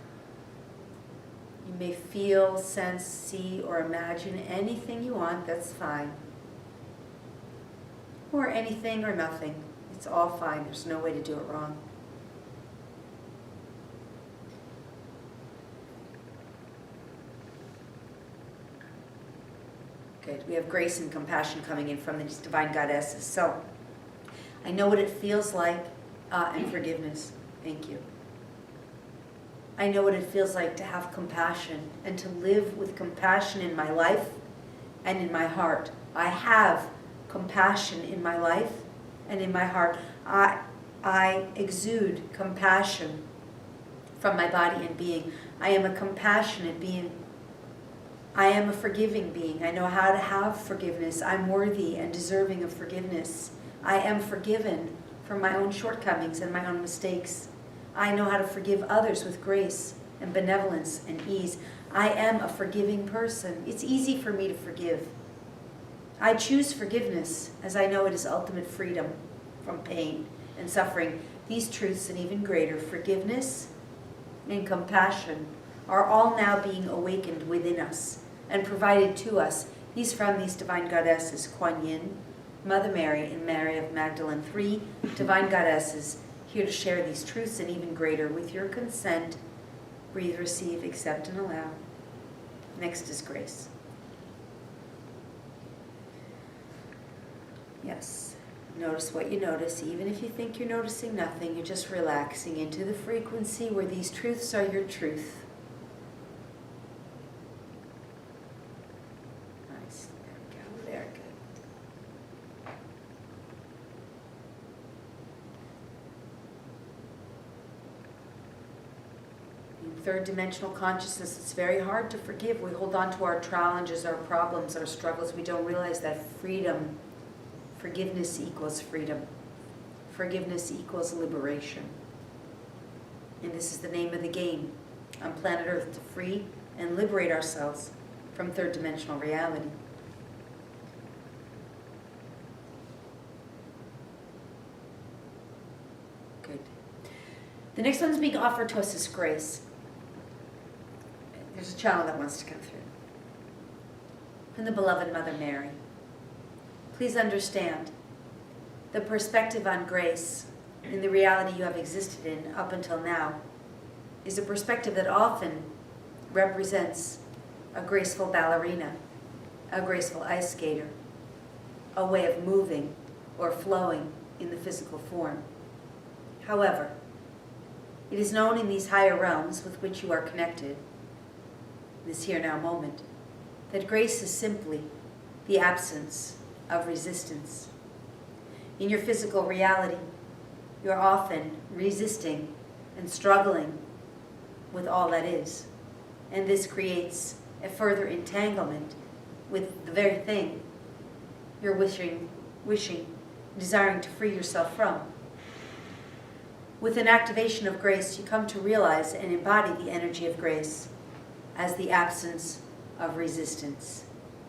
You may feel, sense, see, or imagine anything you want, that's fine. Or anything or nothing. It's all fine. There's no way to do it wrong. Good. We have grace and compassion coming in from these divine goddesses. So, I know what it feels like, and forgiveness. Thank you. I know what it feels like to have compassion and to live with compassion in my life and in my heart. I have compassion in my life and in my heart. I exude compassion from my body and being. I am a compassionate being. I am a forgiving being. I know how to have forgiveness. I'm worthy and deserving of forgiveness. I am forgiven for my own shortcomings and my own mistakes. I know how to forgive others with grace and benevolence and ease. I am a forgiving person. It's easy for me to forgive. I choose forgiveness as I know it is ultimate freedom from pain and suffering. These truths and even greater, forgiveness and compassion, are all now being awakened within us and provided to us. These from these divine goddesses, Kuan Yin, Mother Mary, and Mary of Magdalene, 3 divine goddesses here to share these truths and even greater with your consent. Breathe, receive, accept, and allow. Next is grace. Yes. Notice what you notice. Even if you think you're noticing nothing, you're just relaxing into the frequency where these truths are your truth. Nice. There we go. There, good. In third dimensional consciousness, it's very hard to forgive. We hold on to our challenges, our problems, our struggles. We don't realize that forgiveness equals freedom. Forgiveness equals liberation. And this is the name of the game on planet Earth, to free and liberate ourselves from third dimensional reality. Good. The next one's being offered to us is grace. There's a channel that wants to come through. From the beloved Mother Mary. Please understand, the perspective on grace in the reality you have existed in up until now is a perspective that often represents a graceful ballerina, a graceful ice skater, a way of moving or flowing in the physical form. However, it is known in these higher realms with which you are connected, this here now moment, that grace is simply the absence of resistance. In your physical reality, you are often resisting and struggling with all that is. And this creates a further entanglement with the very thing you're wishing, desiring to free yourself from. With an activation of grace, you come to realize and embody the energy of grace as the absence of resistance,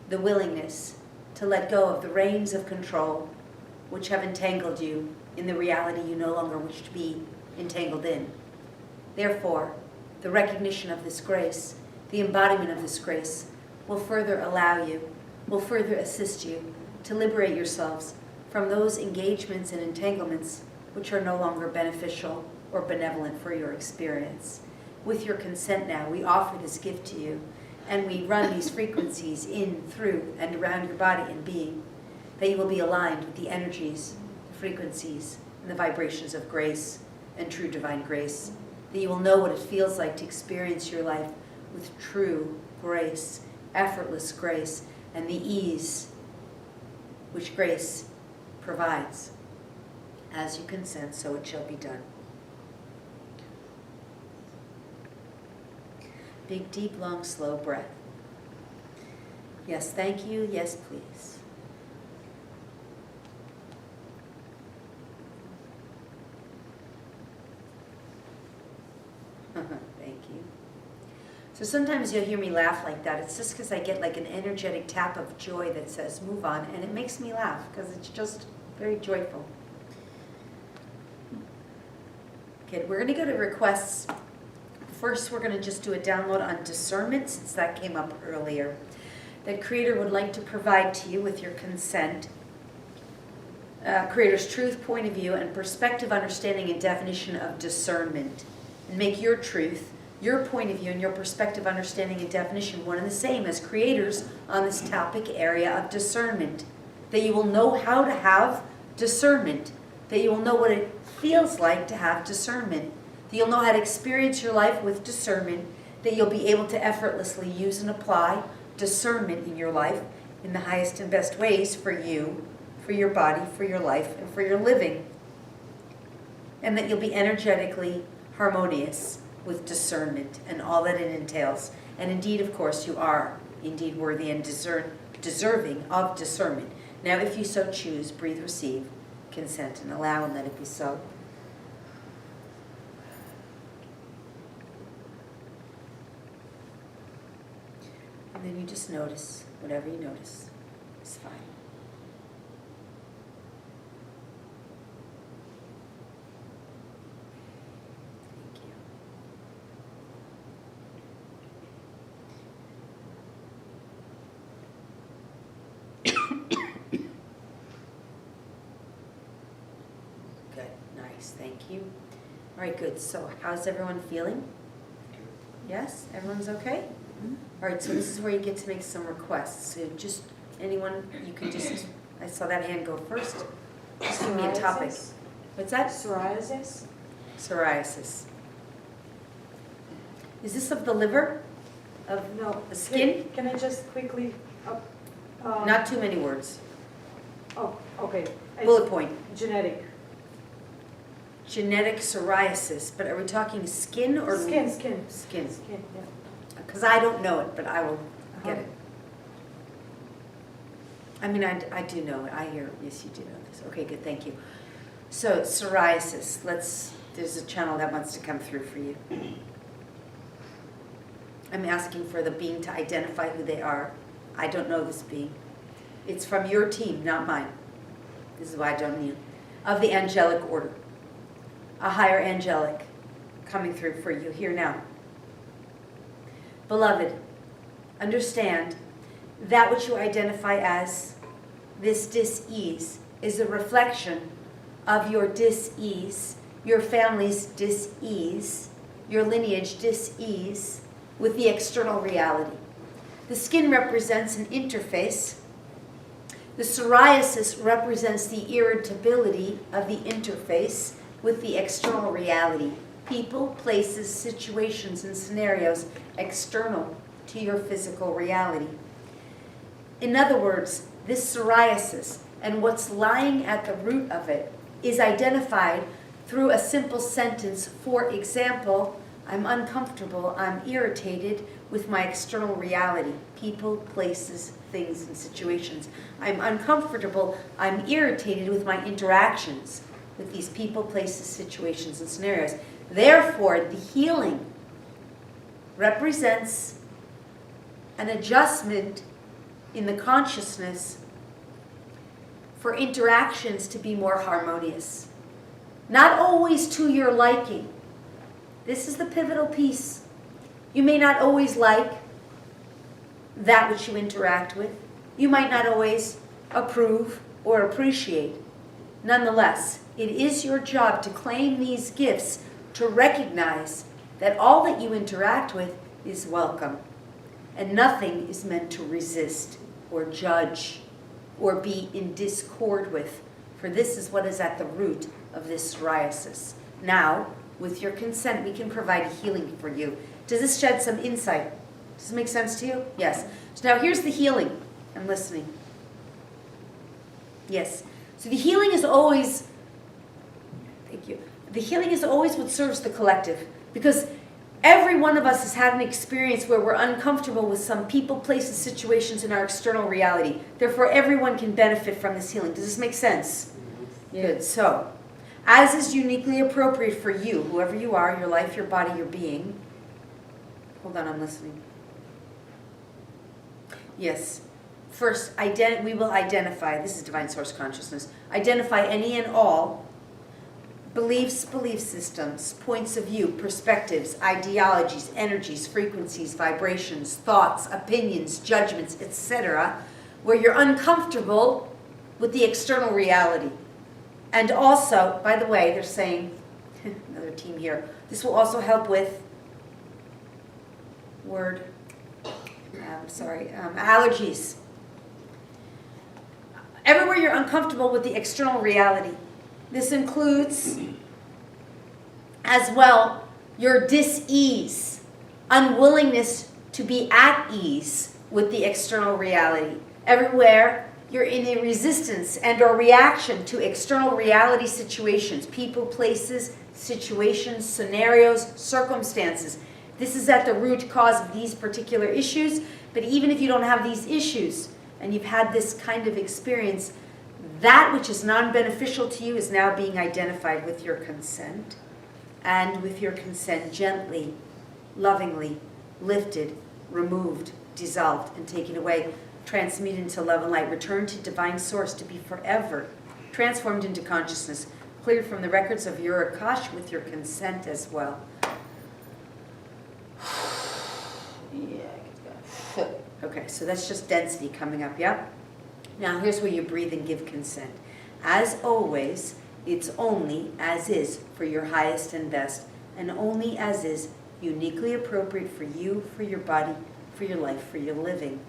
the willingness to let go of the reins of control which have entangled you in the reality you no longer wish to be entangled in. Therefore, the recognition of this grace, the embodiment of this grace, will further allow you, will further assist you to liberate yourselves from those engagements and entanglements which are no longer beneficial or benevolent for your experience. With your consent now, we offer this gift to you, and we run these frequencies in, through, and around your body and being, that you will be aligned with the energies, the frequencies, and the vibrations of grace and true divine grace, that you will know what it feels like to experience your life with true grace, effortless grace, and the ease which grace provides. As you consent, so it shall be done. Big, deep, long, slow breath. Yes, thank you. Yes, please. Thank you. So sometimes you'll hear me laugh like that. It's just because I get like an energetic tap of joy that says move on, and it makes me laugh because it's just very joyful. Okay, we're going to go to requests. First, we're going to just do a download on discernment, since that came up earlier. That Creator would like to provide to you with your consent. Creator's truth, point of view, and perspective, understanding, and definition of discernment. And make your truth, your point of view, and your perspective, understanding, and definition one and the same as Creator's on this topic area of discernment. That you will know how to have discernment. That you will know what it feels like to have discernment. That you'll know how to experience your life with discernment. That you'll be able to effortlessly use and apply discernment in your life in the highest and best ways for you, for your body, for your life, and for your living. And that you'll be energetically harmonious with discernment and all that it entails. And indeed, of course, you are indeed worthy and deserving of discernment. Now, if you so choose, breathe, receive, consent, and allow, and let it be so. And then you just notice whatever you notice is fine. Thank you. Good, nice, thank you. All right, good. So how's everyone feeling? Yes, everyone's okay? All right, so this is where you get to make some requests. So just anyone, you can just, I saw that hand go first. Just give me a topic. Psoriasis? What's that? Psoriasis? Psoriasis. Is this of the liver? Of No. the skin? Can I just quickly? Not too many words. Oh, okay. Bullet point. Genetic. Genetic psoriasis, but are we talking skin or? Skin. Skin. Skin, yeah. Because I don't know it, but I will get it. I mean, I do know it. I hear, yes, you do know this. Okay, good, thank you. So psoriasis, there's a channel that wants to come through for you. I'm asking for the being to identify who they are. I don't know this being. It's from your team, not mine. This is why I don't need. Of the angelic order. A higher angelic coming through for you here now. Beloved, understand that which you identify as this dis-ease is a reflection of your dis-ease, your family's dis-ease, your lineage dis-ease with the external reality. The skin represents an interface. The psoriasis represents the irritability of the interface with the external reality. People, places, situations, and scenarios external to your physical reality. In other words, this psoriasis and what's lying at the root of it is identified through a simple sentence. For example, I'm uncomfortable, I'm irritated with my external reality. People, places, things, and situations. I'm uncomfortable, I'm irritated with my interactions with these people, places, situations, and scenarios. Therefore, the healing represents an adjustment in the consciousness for interactions to be more harmonious. Not always to your liking. This is the pivotal piece. You may not always like that which you interact with. You might not always approve or appreciate. Nonetheless, it is your job to claim these gifts, to recognize that all that you interact with is welcome. And nothing is meant to resist or judge or be in discord with, for this is what is at the root of this psoriasis. Now, with your consent, we can provide a healing for you. Does this shed some insight? Does this make sense to you? Yes. So now here's the healing. I'm listening. Yes. So the healing is always, thank you. The healing is always what serves the collective, because every one of us has had an experience where we're uncomfortable with some people, places, situations in our external reality. Therefore, everyone can benefit from this healing. Does this make sense? Good. So, as is uniquely appropriate for you, whoever you are, your life, your body, your being. Hold on, I'm listening. Yes. First, we will identify, this is divine source consciousness, identify any and all beliefs, belief systems, points of view, perspectives, ideologies, energies, frequencies, vibrations, thoughts, opinions, judgments, etc., where you're uncomfortable with the external reality. And also, by the way, they're saying, another team here, this will also help with allergies. Everywhere you're uncomfortable with the external reality. This includes, as well, your dis-ease, unwillingness to be at ease with the external reality. Everywhere you're in a resistance and or reaction to external reality situations, people, places, situations, scenarios, circumstances. This is at the root cause of these particular issues, but even if you don't have these issues and you've had this kind of experience, that which is non-beneficial to you is now being identified with your consent, and with your consent gently, lovingly lifted, removed, dissolved, and taken away, transmuted into love and light, returned to divine source to be forever transformed into consciousness, cleared from the records of your Akash with your consent as well. Okay, so that's just density coming up, yeah? Now here's where you breathe and give consent. As always, it's only as is for your highest and best, and only as is uniquely appropriate for you, for your body, for your life, for your living.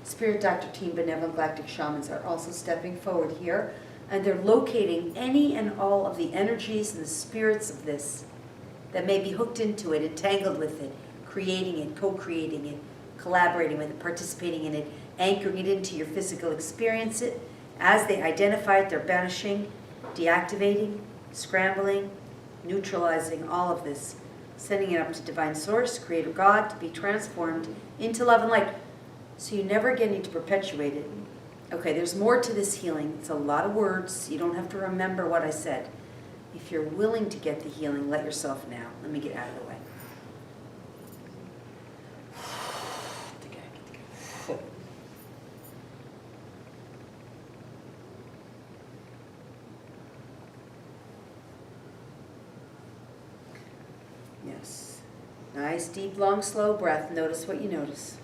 Spirit Doctor Team Benevolent Galactic Shamans are also stepping forward here, and they're locating any and all of the energies and the spirits of this that may be hooked into it, entangled with it, creating it, co-creating it, collaborating with it, participating in it, anchoring it into your physical experience. It as they identify it, they're banishing, deactivating, scrambling, neutralizing all of this, sending it up to divine source, creator God, to be transformed into love and light. So you never again need to perpetuate it. Okay, there's more to this healing. It's a lot of words. You don't have to remember what I said. If you're willing to get the healing, let yourself now. Let me get out of the way. Yes. Nice, deep, long, slow breath. Notice what you notice.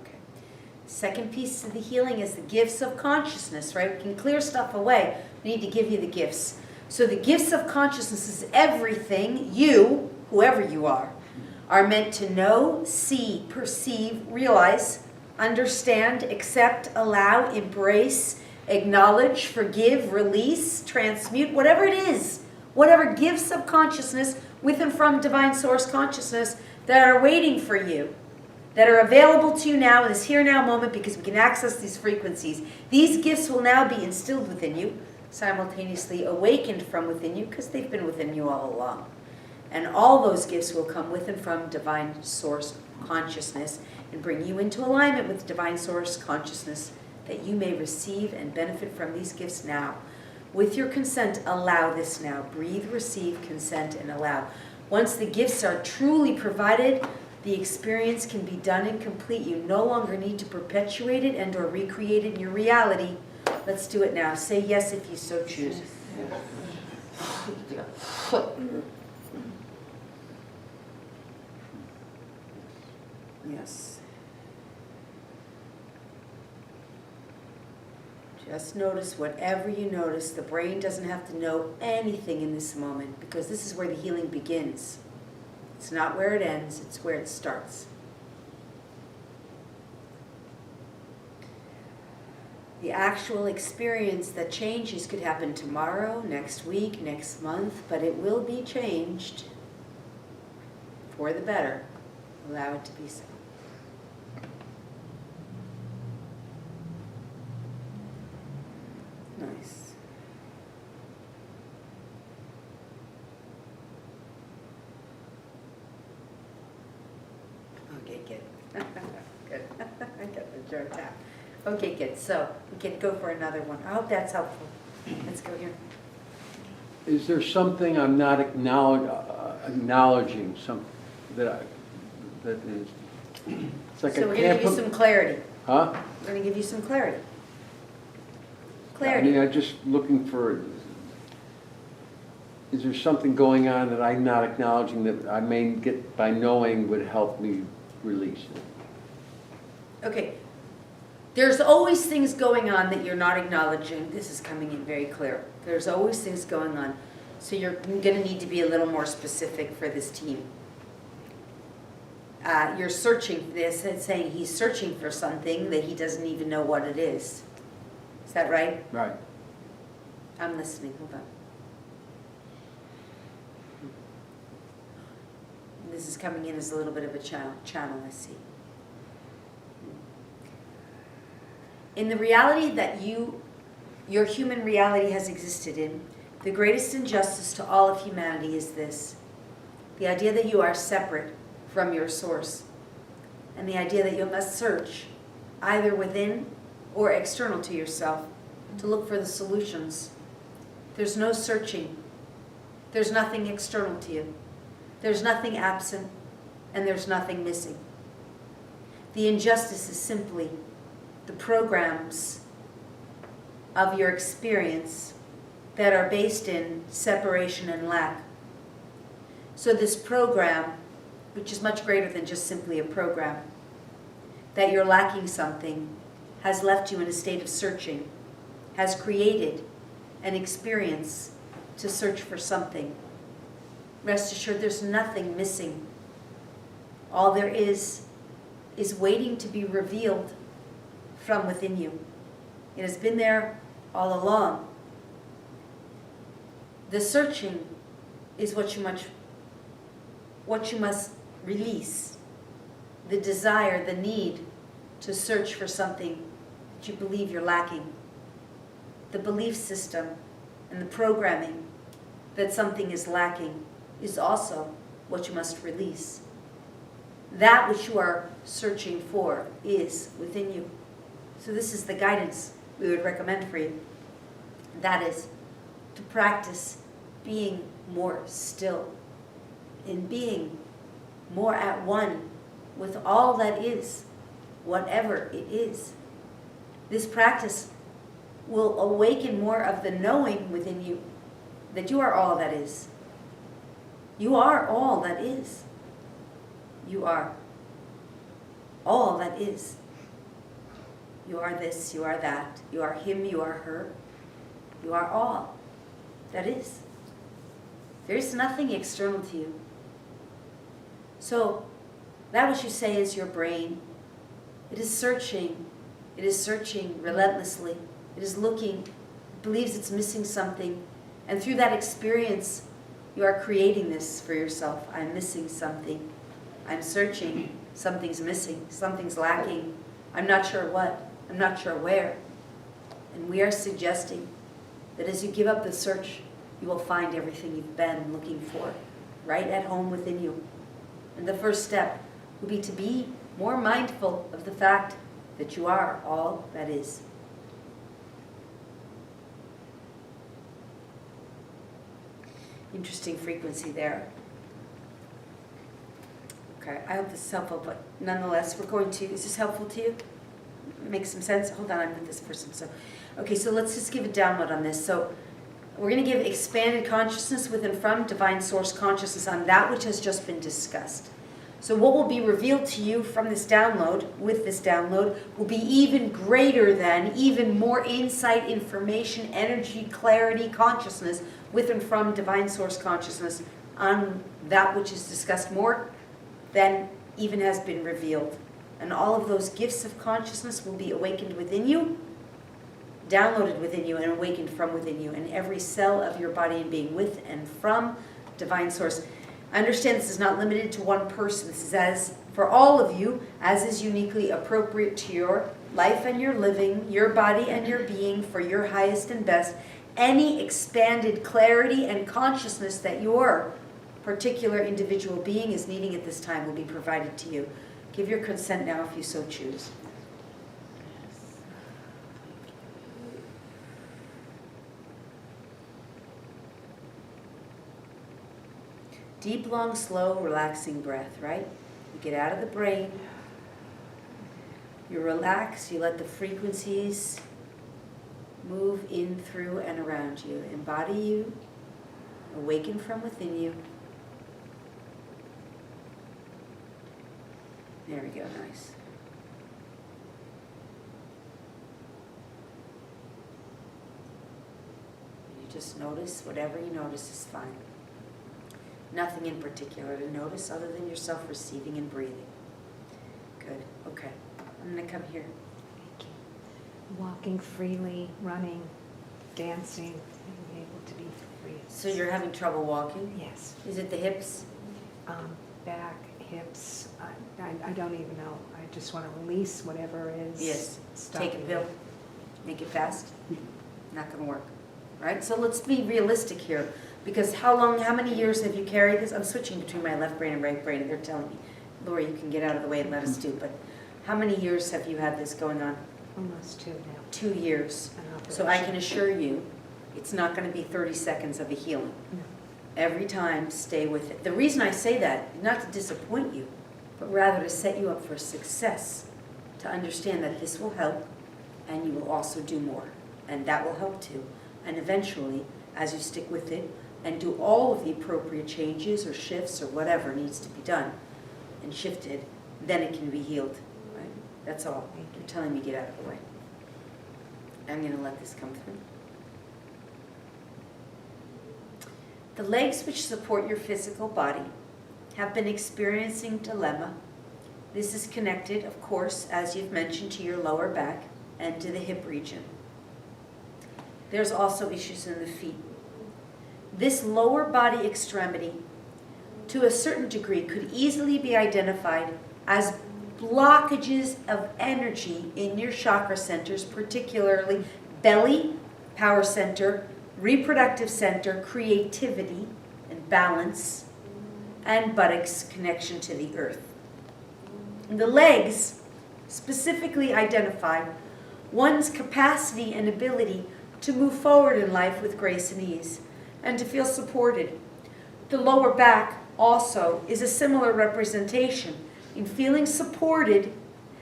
Okay. Second piece of the healing is the gifts of consciousness, right? We can clear stuff away. We need to give you the gifts. So the gifts of consciousness is everything you, whoever you are meant to know, see, perceive, realize, understand, accept, allow, embrace, acknowledge, forgive, release, transmute, whatever it is, whatever gifts of consciousness with and from divine source consciousness that are waiting for you, that are available to you now in this here now moment, because we can access these frequencies. These gifts will now be instilled within you, simultaneously awakened from within you, because they've been within you all along. And all those gifts will come with and from divine source consciousness and bring you into alignment with divine source consciousness that you may receive and benefit from these gifts now. With your consent, allow this now. Breathe, receive, consent, and allow. Once the gifts are truly provided, the experience can be done and complete. You no longer need to perpetuate it and or recreate it in your reality. Let's do it now. Say yes if you so choose. Yes. Just notice whatever you notice. The brain doesn't have to know anything in this moment because this is where the healing begins. It's not where it ends, it's where it starts. The actual experience that changes could happen tomorrow, next week, next month, but it will be changed for the better. Allow it to be so. Nice. Okay, good. Good. I got the joke out. Okay, good. So we can go for another one. I hope that's helpful. Let's go here. Is there something I'm not acknowledging? Some that is. It's like So I we're going to can't give you put. some clarity. Huh? We're going to give you some clarity. I Clarity. mean, I'm just looking for. Is there something going on that I'm not acknowledging that I may get by knowing would help me release it? Okay. There's always things going on that you're not acknowledging. This is coming in very clear. There's always things going on. So you're going to need to be a little more specific for this team. You're searching this and saying he's searching for something that he doesn't even know what it is. Is that right? Right. I'm listening. Hold on. This is coming in as a little bit of a channel, I see. In the reality that your human reality has existed in, the greatest injustice to all of humanity is this. The idea that you are separate from your source, and the idea that you must search either within or external to yourself to look for the solutions. There's no searching. There's nothing external to you. There's nothing absent, and there's nothing missing. The injustice is simply the programs of your experience that are based in separation and lack. So this program, which is much greater than just simply a program, that you're lacking something, has left you in a state of searching, has created an experience to search for something. Rest assured, there's nothing missing. All there is waiting to be revealed from within you. It has been there all along. The searching is what you must release. The desire, the need to search for something that you believe you're lacking. The belief system and the programming that something is lacking is also what you must release. That which you are searching for is within you. So this is the guidance we would recommend for you. That is to practice being more still, in being more at one with all that is, whatever it is. This practice will awaken more of the knowing within you that you are all that is. You are all that is. You are all that is. You are this, you are that. You are him, you are her. You are all that is. There is nothing external to you. So that which you say is your brain. It is searching. It is searching relentlessly. It is looking. It believes it's missing something. And through that experience, you are creating this for yourself. I'm missing something. I'm searching. Something's missing. Something's lacking. I'm not sure what. I'm not sure where. And we are suggesting that as you give up the search, you will find everything you've been looking for right at home within you. And the first step will be to be more mindful of the fact that you are all that is. Interesting frequency there. Okay, I hope this is helpful, but nonetheless, we're going to, is this helpful to you? Make some sense? Hold on, I'm with this person. So, okay, so let's just give a download on this. So we're going to give expanded consciousness with and from divine source consciousness on that which has just been discussed. So what will be revealed to you from this download, with this download, will be even greater than, even more insight, information, energy, clarity, consciousness with and from divine source consciousness on that which is discussed more than even has been revealed. And all of those gifts of consciousness will be awakened within you, downloaded within you, and awakened from within you, and every cell of your body and being with and from divine source. I understand this is not limited to one person. This is as for all of you, as is uniquely appropriate to your life and your living, your body and your being, for your highest and best. Any expanded clarity and consciousness that your particular individual being is needing at this time will be provided to you. Give your consent now if you so choose. Deep, long, slow, relaxing breath, right? You get out of the brain. You relax, you let the frequencies move in, through, and around you. Embody you, awaken from within you. There we go, nice. You just notice, whatever you notice is fine. Nothing in particular to notice other than yourself receiving and breathing. Good, okay. I'm gonna come here. Thank you. Walking freely, running, dancing, being able to be free. So you're having trouble walking? Yes. Is it the hips? Back, hips, I don't even know. I just want to release whatever is Yes. stopping Take a me. pill. Make it fast. Not gonna work. Right? So let's be realistic here. Because how many years have you carried this? I'm switching between my left brain and right brain, and they're telling me, Lori, you can get out of the way and let us do. But how many years have you had this going on? Almost 2 now. 2 years. An So I can operation. assure you, it's not going to be 30 seconds of a healing. No. Every time, stay with it. The reason I say that is not to disappoint you, but rather to set you up for success, to understand that this will help, and you will also do more. And that will help too. And eventually, as you stick with it, and do all of the appropriate changes or shifts or whatever needs to be done and shifted, then it can be healed. Right? That's all. You're telling me get out of the way. I'm going to let this come through. The legs which support your physical body have been experiencing dilemma. This is connected, of course, as you've mentioned, to your lower back and to the hip region. There's also issues in the feet. This lower body extremity, to a certain degree, could easily be identified as blockages of energy in your chakra centers, particularly belly, power center, reproductive center, creativity and balance, and buttocks, connection to the earth. And the legs specifically identify one's capacity and ability to move forward in life with grace and ease, and to feel supported. The lower back also is a similar representation in feeling supported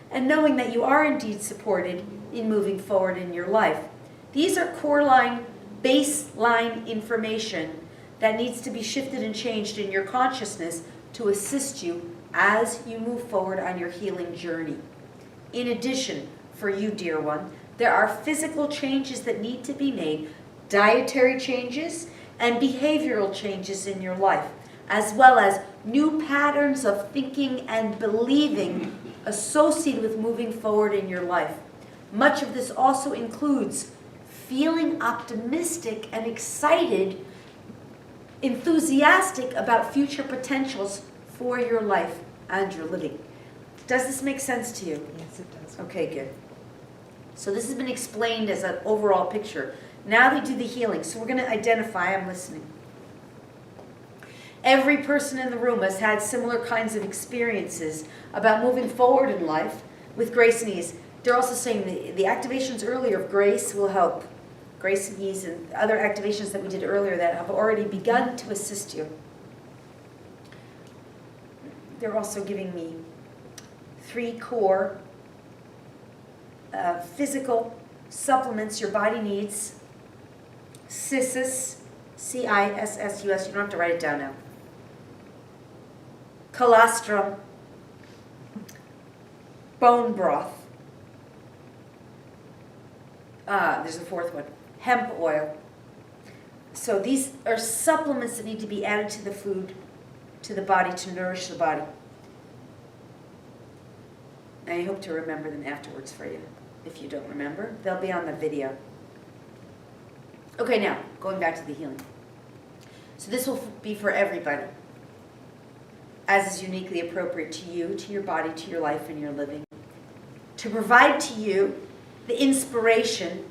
and knowing that you are indeed supported in moving forward in your life. These are core line, baseline information that needs to be shifted and changed in your consciousness to assist you as you move forward on your healing journey. In addition, for you, dear one, there are physical changes that need to be made, dietary changes, and behavioral changes in your life, as well as new patterns of thinking and believing associated with moving forward in your life. Much of this also includes feeling optimistic and excited, enthusiastic about future potentials for your life and your living. Does this make sense to you? Yes, it does. Okay, good. So this has been explained as an overall picture. Now they do the healing. So we're going to identify, I'm listening. Every person in the room has had similar kinds of experiences about moving forward in life with grace and ease. They're also saying the activations earlier of grace will help. Grace and ease and other activations that we did earlier that have already begun to assist you. They're also giving me 3 core physical supplements your body needs. Cissus, C-I-S-S-U-S, you don't have to write it down now. Colostrum, bone broth. There's a 4th one, hemp oil. So these are supplements that need to be added to the food, to the body, to nourish the body. I hope to remember them afterwards for you. If you don't remember, they'll be on the video. Okay, now, going back to the healing. So this will be for everybody, as is uniquely appropriate to you, to your body, to your life, and your living. To provide to you the inspiration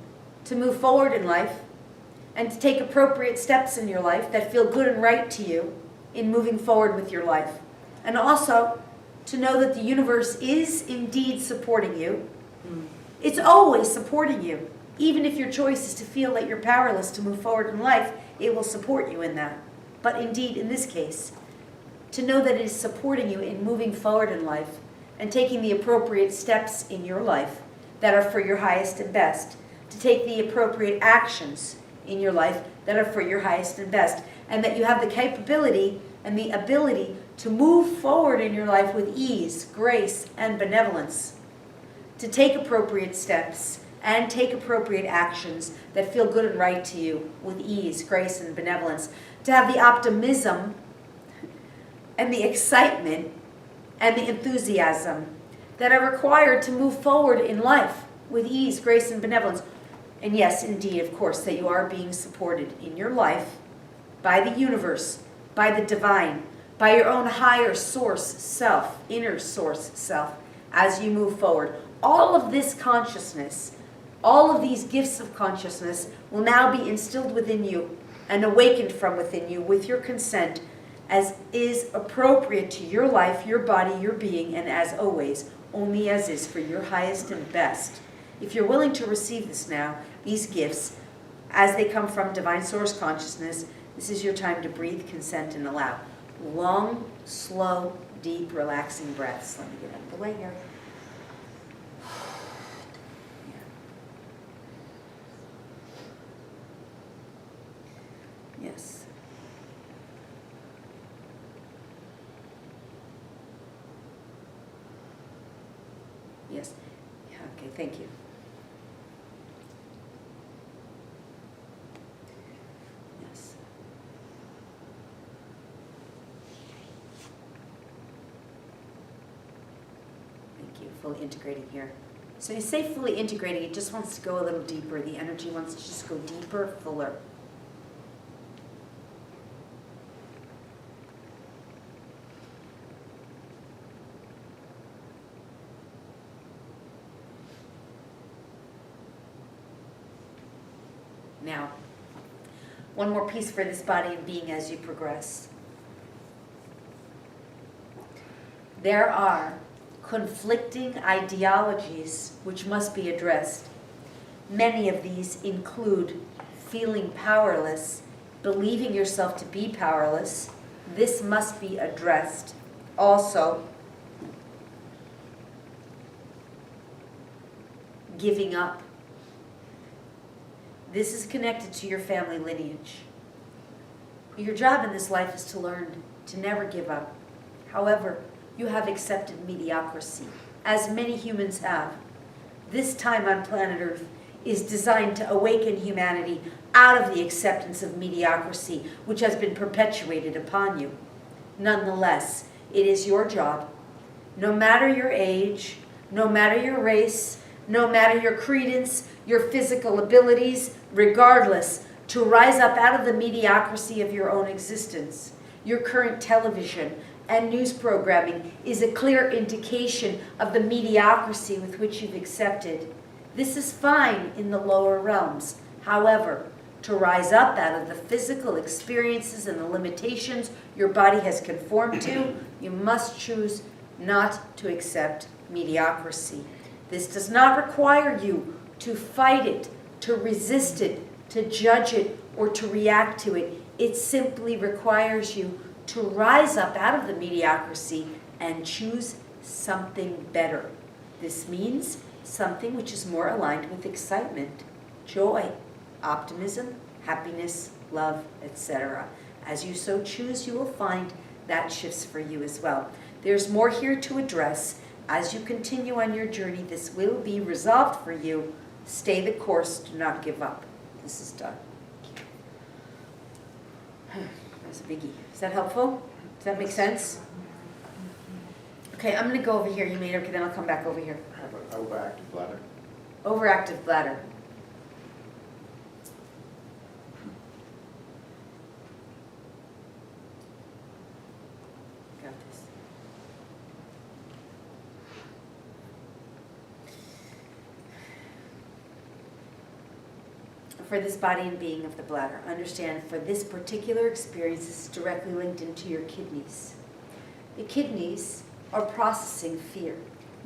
to move forward in life and to take appropriate steps in your life that feel good and right to you in moving forward with your life. And also to know that the universe is indeed supporting you. It's always supporting you. Even if your choice is to feel that you're powerless to move forward in life, it will support you in that. But indeed, in this case, to know that it is supporting you in moving forward in life and taking the appropriate steps in your life that are for your highest and best, to take the appropriate actions in your life that are for your highest and best, and that you have the capability and the ability to move forward in your life with ease, grace, and benevolence, to take appropriate steps and take appropriate actions that feel good and right to you with ease, grace, and benevolence, to have the optimism and the excitement and the enthusiasm that are required to move forward in life with ease, grace, and benevolence. And yes, indeed, of course, that you are being supported in your life by the universe, by the divine, by your own higher source self, inner source self, as you move forward. All of this consciousness, all of these gifts of consciousness will now be instilled within you and awakened from within you with your consent, as is appropriate to your life, your body, your being, and as always, only as is for your highest and best. If you're willing to receive this now, these gifts, as they come from divine source consciousness, this is your time to breathe, consent, and allow. Long, slow, deep, relaxing breaths. Let me get out of the way here. Yes. Yes. Yeah, okay, thank you. Yes. Thank you. Fully integrating here. So you say fully integrating, it just wants to go a little deeper. The energy wants to just go deeper, fuller. Now, one more piece for this body and being as you progress. There are conflicting ideologies which must be addressed. Many of these include feeling powerless, believing yourself to be powerless. This must be addressed. Also, giving up. This is connected to your family lineage. Your job in this life is to learn to never give up. However, you have accepted mediocrity, as many humans have. This time on planet Earth is designed to awaken humanity out of the acceptance of mediocrity, which has been perpetuated upon you. Nonetheless, it is your job, no matter your age, no matter your race, no matter your credence, your physical abilities, regardless, to rise up out of the mediocrity of your own existence. Your current television and news programming is a clear indication of the mediocrity with which you've accepted. This is fine in the lower realms. However, to rise up out of the physical experiences and the limitations your body has conformed to, you must choose not to accept mediocrity. This does not require you to fight it, to resist it, to judge it, or to react to it. It simply requires you to rise up out of the mediocrity and choose something better. This means something which is more aligned with excitement, joy, optimism, happiness, love, etc. As you so choose, you will find that shifts for you as well. There's more here to address. As you continue on your journey, this will be resolved for you. Stay the course, do not give up. This is done. That's a biggie. Is that helpful? Does that make sense? Okay, I'm going to go over here. You made it, okay, then I'll come back over here. How about overactive bladder? Overactive bladder. Got this. For this body and being of the bladder, understand for this particular experience, this is directly linked into your kidneys. The kidneys are processing fear.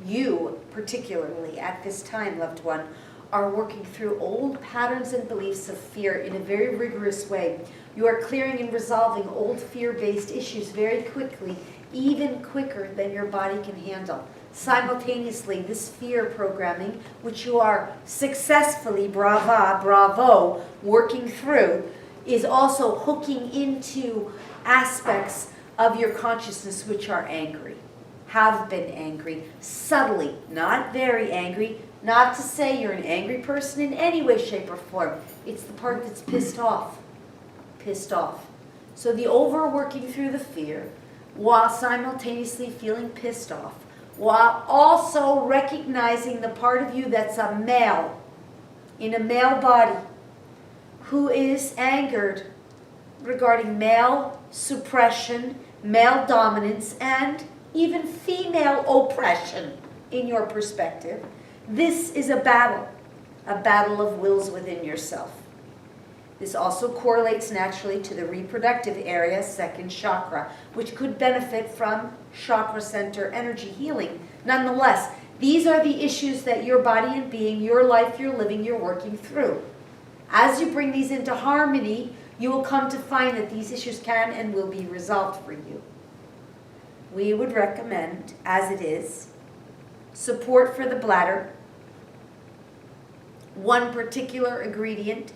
You, particularly at this time, loved one, are working through old patterns and beliefs of fear in a very rigorous way. You are clearing and resolving old fear-based issues very quickly, even quicker than your body can handle. Simultaneously, this fear programming, which you are successfully, bravo, working through, is also hooking into aspects of your consciousness which are angry, have been angry, subtly, not very angry, not to say you're an angry person in any way, shape, or form. It's the part that's pissed off. Pissed off. So the overworking through the fear, while simultaneously feeling pissed off, while also recognizing the part of you that's a male, in a male body, who is angered regarding male suppression, male dominance, and even female oppression in your perspective. This is a battle of wills within yourself. This also correlates naturally to the reproductive area, second chakra, which could benefit from chakra center energy healing. Nonetheless, these are the issues that your body and being, your life you're living, you're working through. As you bring these into harmony, you will come to find that these issues can and will be resolved for you. We would recommend, as it is, support for the bladder, one particular ingredient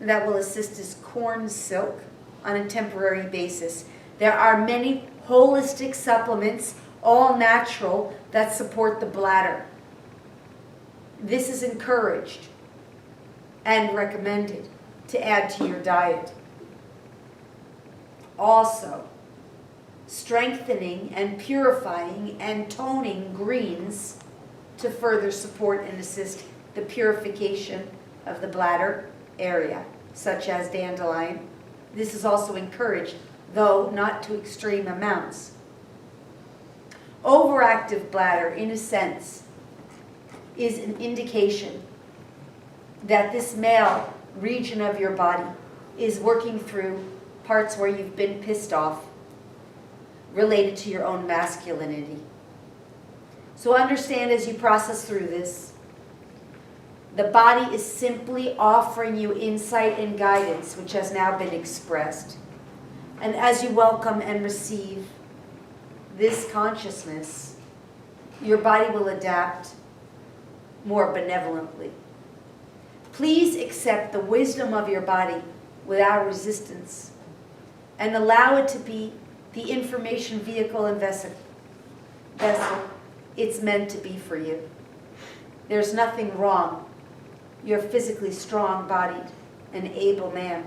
that will assist is corn silk on a temporary basis. There are many holistic supplements, all natural, that support the bladder. This is encouraged and recommended to add to your diet. Also, strengthening and purifying and toning greens to further support and assist the purification of the bladder area, such as dandelion. This is also encouraged, though not to extreme amounts. Overactive bladder, in a sense, is an indication that this male region of your body is working through parts where you've been pissed off related to your own masculinity. So understand as you process through this, the body is simply offering you insight and guidance, which has now been expressed. And as you welcome and receive this consciousness, your body will adapt more benevolently. Please accept the wisdom of your body without resistance and allow it to be the information vehicle and vessel it's meant to be for you. There's nothing wrong. You're physically strong-bodied, an able man.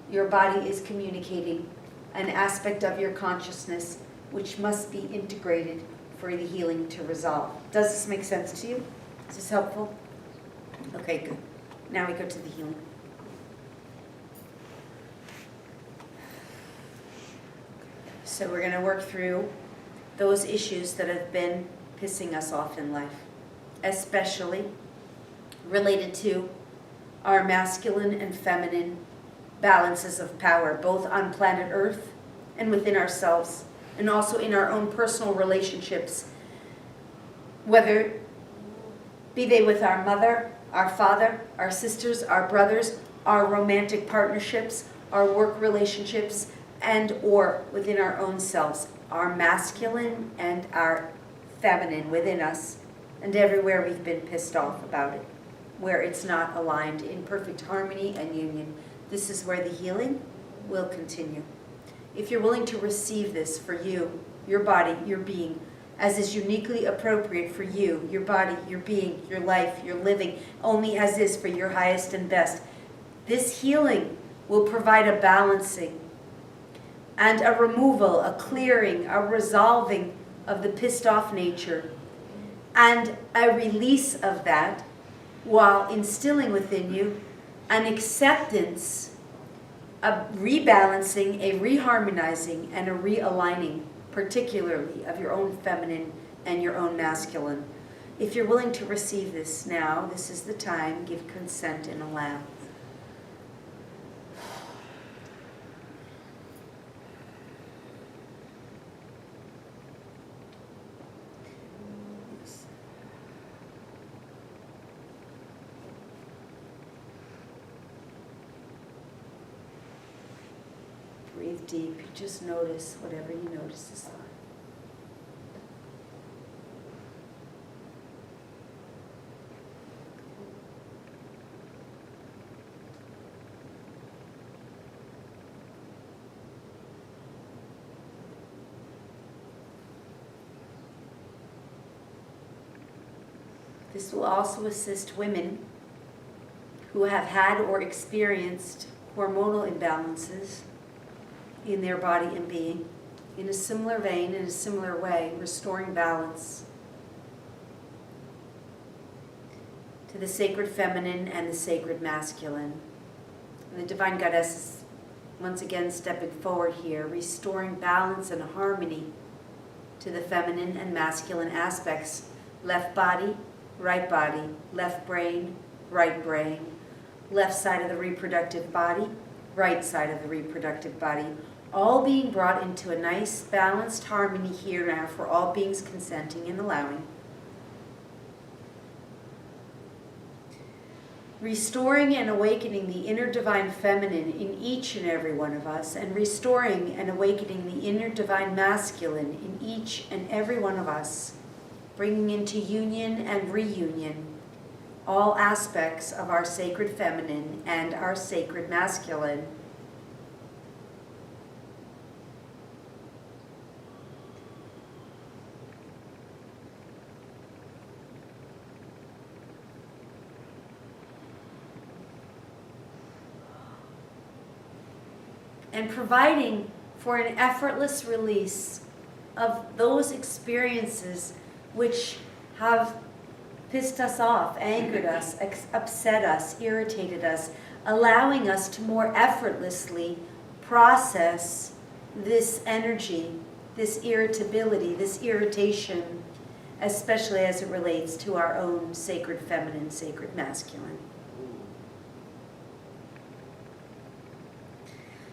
Your body is communicating an aspect of your consciousness which must be integrated for the healing to resolve. Does this make sense to you? Is this helpful? Okay, good. Now we go to the healing. So we're going to work through those issues that have been pissing us off in life, especially related to our masculine and feminine balances of power, both on planet Earth and within ourselves, and also in our own personal relationships, whether be they with our mother, our father, our sisters, our brothers, our romantic partnerships, our work relationships, and or within our own selves, our masculine and our feminine within us, and everywhere we've been pissed off about it, where it's not aligned in perfect harmony and union. This is where the healing will continue. If you're willing to receive this for you, your body, your being, as is uniquely appropriate for you, your body, your being, your life, your living, only as is for your highest and best, this healing will provide a balancing and a removal, a clearing, a resolving of the pissed off nature, and a release of that, while instilling within you an acceptance, a rebalancing, a reharmonizing, and a realigning, particularly of your own feminine and your own masculine. If you're willing to receive this now, this is the time. Give consent and allow. Breathe deep. Just notice whatever you notice is fine. This will also assist women who have had or experienced hormonal imbalances in their body and being, in a similar vein, in a similar way, restoring balance to the sacred feminine and the sacred masculine. And the Divine Goddess is once again stepping forward here, restoring balance and harmony to the feminine and masculine aspects. Left body, left brain, right brain, left side of the reproductive body, right side of the reproductive body, all being brought into a nice balanced harmony here now for all beings consenting and allowing. Restoring and awakening the inner divine feminine in each and every one of us, and restoring and awakening the inner divine masculine in each and every one of us, bringing into union and reunion all aspects of our sacred feminine and our sacred masculine. And providing for an effortless release of those experiences which have pissed us off, angered us, upset us, irritated us, allowing us to more effortlessly process this energy, this irritability, this irritation, especially as it relates to our own sacred feminine, sacred masculine.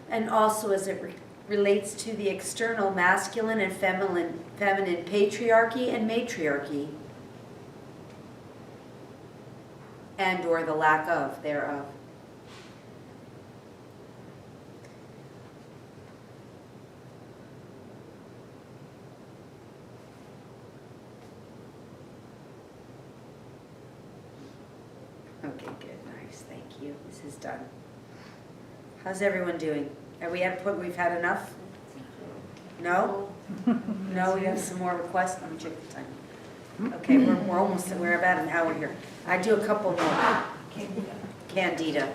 And also as it relates to the external masculine and feminine patriarchy and matriarchy, and or the lack of thereof. Okay, good, nice, thank you. This is done. How's everyone doing? Are we at a point we've had enough? No? No, we have some more requests? Let me check the time. Okay, we're almost, we're about an hour here. I do a couple more. Candida.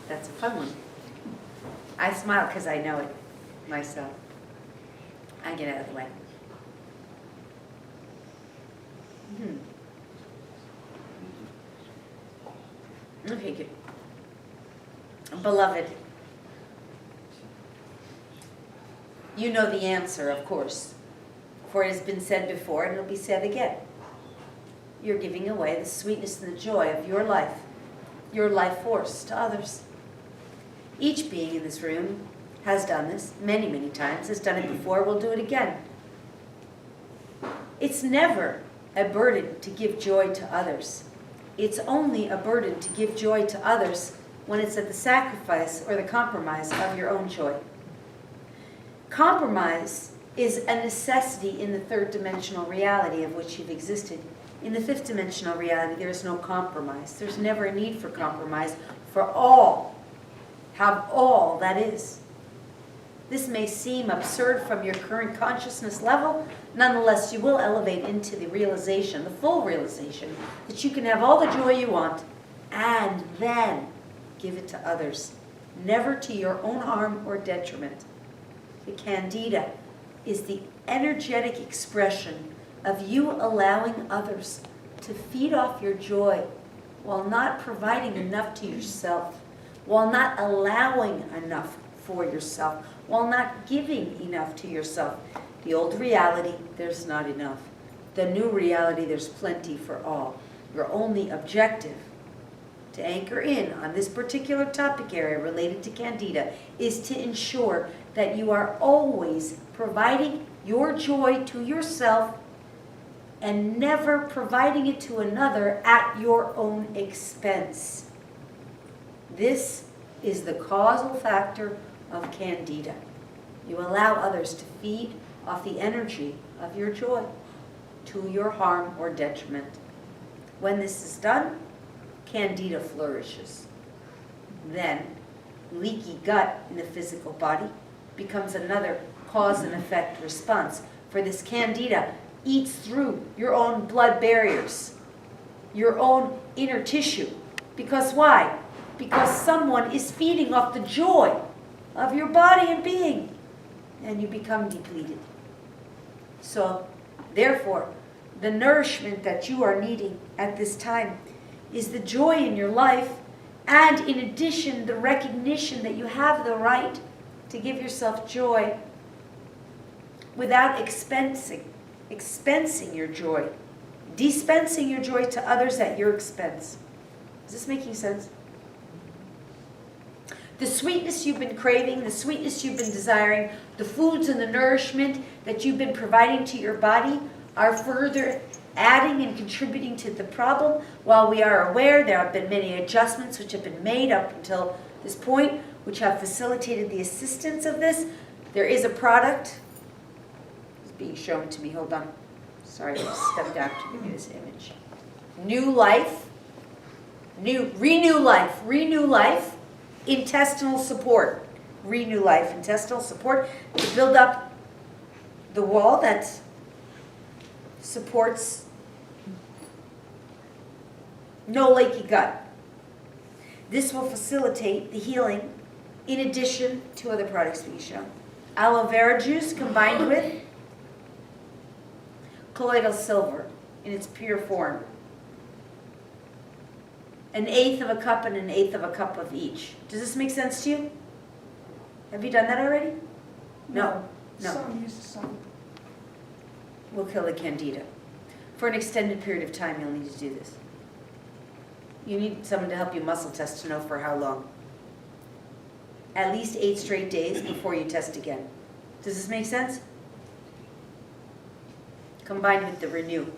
That's a fun one. I smile because I know it myself. I get out of the way. Okay, good. Beloved, you know the answer, of course, for it has been said before and it'll be said again. You're giving away the sweetness and the joy of your life your life force to others. Each being in this room has done this many, many times, has done it before, will do it again. It's never a burden to give joy to others. It's only a burden to give joy to others when it's at the sacrifice or the compromise of your own joy. Compromise is a necessity in the third dimensional reality of which you've existed. In the fifth dimensional reality, there is no compromise. There's never a need for compromise, for all have all that is. This may seem absurd from your current consciousness level. Nonetheless, you will elevate into the realization, the full realization, that you can have all the joy you want and then give it to others, never to your own harm or detriment. The Candida is the energetic expression of you allowing others to feed off your joy while not providing enough to yourself, while not allowing enough for yourself, while not giving enough to yourself. The old reality, there's not enough. The new reality, there's plenty for all. Your only objective to anchor in on this particular topic area related to Candida is to ensure that you are always providing your joy to yourself and never providing it to another at your own expense. This is the causal factor of Candida. You allow others to feed off the energy of your joy to your harm or detriment. When this is done, Candida flourishes. Then, leaky gut in the physical body becomes another cause and effect response. For this Candida eats through your own blood barriers, your own inner tissue. Because why? Because someone is feeding off the joy of your body and being, and you become depleted. So, therefore, the nourishment that you are needing at this time is the joy in your life, and in addition, the recognition that you have the right to give yourself joy without expensing your joy, dispensing your joy to others at your expense. Is this making sense? The sweetness you've been craving, the sweetness you've been desiring, the foods and the nourishment that you've been providing to your body are further adding and contributing to the problem. While we are aware there have been many adjustments which have been made up until this point, which have facilitated the assistance of this, there is a product. It's being shown to me. Hold on. Sorry, I just stepped out to give you this image. Renew life, intestinal support. Renew life, intestinal support to build up the wall that supports no leaky gut. This will facilitate the healing in addition to other products being shown. Aloe vera juice combined with colloidal silver in its pure form. 1/8 of a cup and 1/8 of a cup of each. Does this make sense to you? Have you done that already? No. Some use some. Will kill the Candida. For an extended period of time, you'll need to do this. You need someone to help you muscle test to know for how long. At least 8 straight days before you test again. Does this make sense? Combined with the renew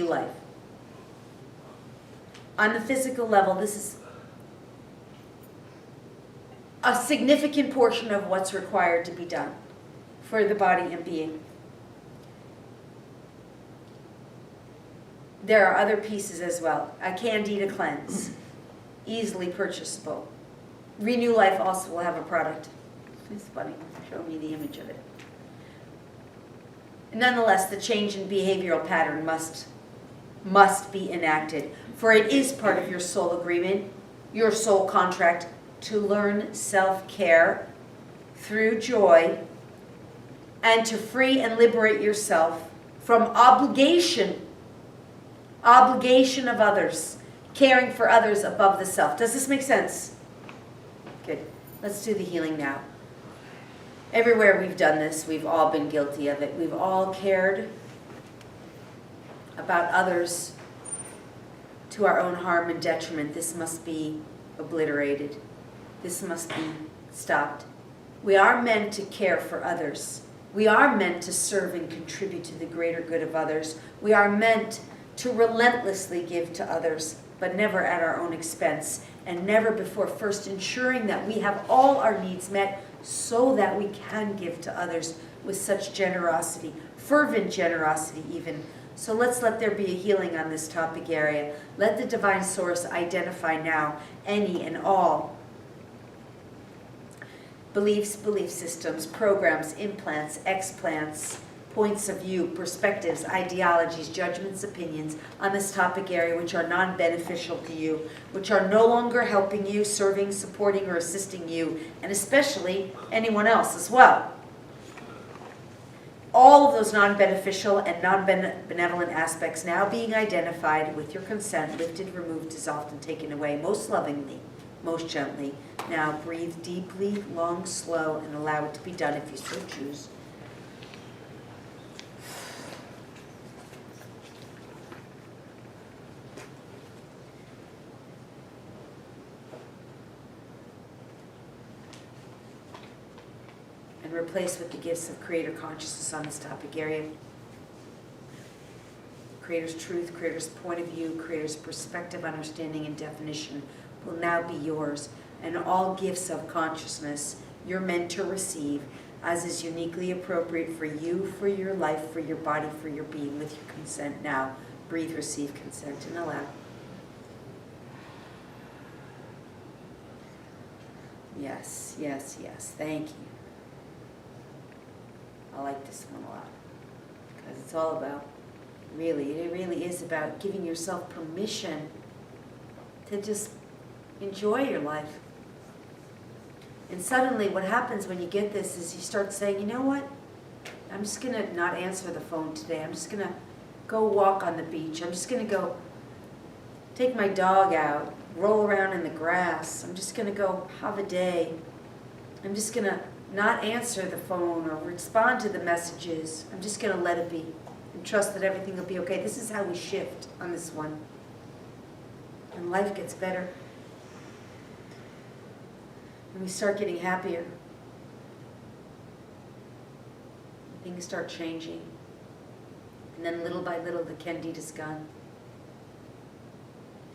life. On the physical level, this is a significant portion of what's required to be done for the body and being. There are other pieces as well. A Candida cleanse, easily purchasable. Renew Life also will have a product. It's funny, show me the image of it. Nonetheless, the change in behavioral pattern must be enacted, for it is part of your soul agreement, your soul contract, to learn self-care through joy and to free and liberate yourself from obligation of others, caring for others above the self. Does this make sense? Good. Let's do the healing now. Everywhere we've done this, we've all been guilty of it. We've all cared about others to our own harm and detriment. This must be obliterated. This must be stopped. We are meant to care for others. We are meant to serve and contribute to the greater good of others. We are meant to relentlessly give to others, but never at our own expense, and never before first ensuring that we have all our needs met so that we can give to others with such generosity, fervent generosity even. So let's let there be a healing on this topic area. Let the divine source identify now any and all beliefs, belief systems, programs, implants, explants, points of view, perspectives, ideologies, judgments, opinions on this topic area which are non-beneficial to you, which are no longer helping you, serving, supporting, or assisting you, and especially anyone else as well. All of those non-beneficial and non-benevolent aspects now being identified with your consent, lifted, removed, dissolved, and taken away, most lovingly, most gently. Now breathe deeply, long, slow, and allow it to be done if you so choose. And replace with the gifts of Creator consciousness on this topic area. Creator's truth, Creator's point of view, Creator's perspective, understanding, and definition will now be yours. And all gifts of consciousness you're meant to receive as is uniquely appropriate for you, for your life, for your body, for your being, with your consent now. Breathe, receive, consent, and allow. Yes, yes, yes. Thank you. I like this one a lot because it's all about, it really is about giving yourself permission to just enjoy your life. And suddenly what happens when you get this is you start saying, you know what? I'm just going to not answer the phone today. I'm just going to go walk on the beach. I'm just going to go take my dog out, roll around in the grass. I'm just going to go have a day. I'm just going to not answer the phone or respond to the messages. I'm just going to let it be and trust that everything will be okay. This is how we shift on this one. And life gets better. And we start getting happier. Things start changing. And then little by little the candide is gone.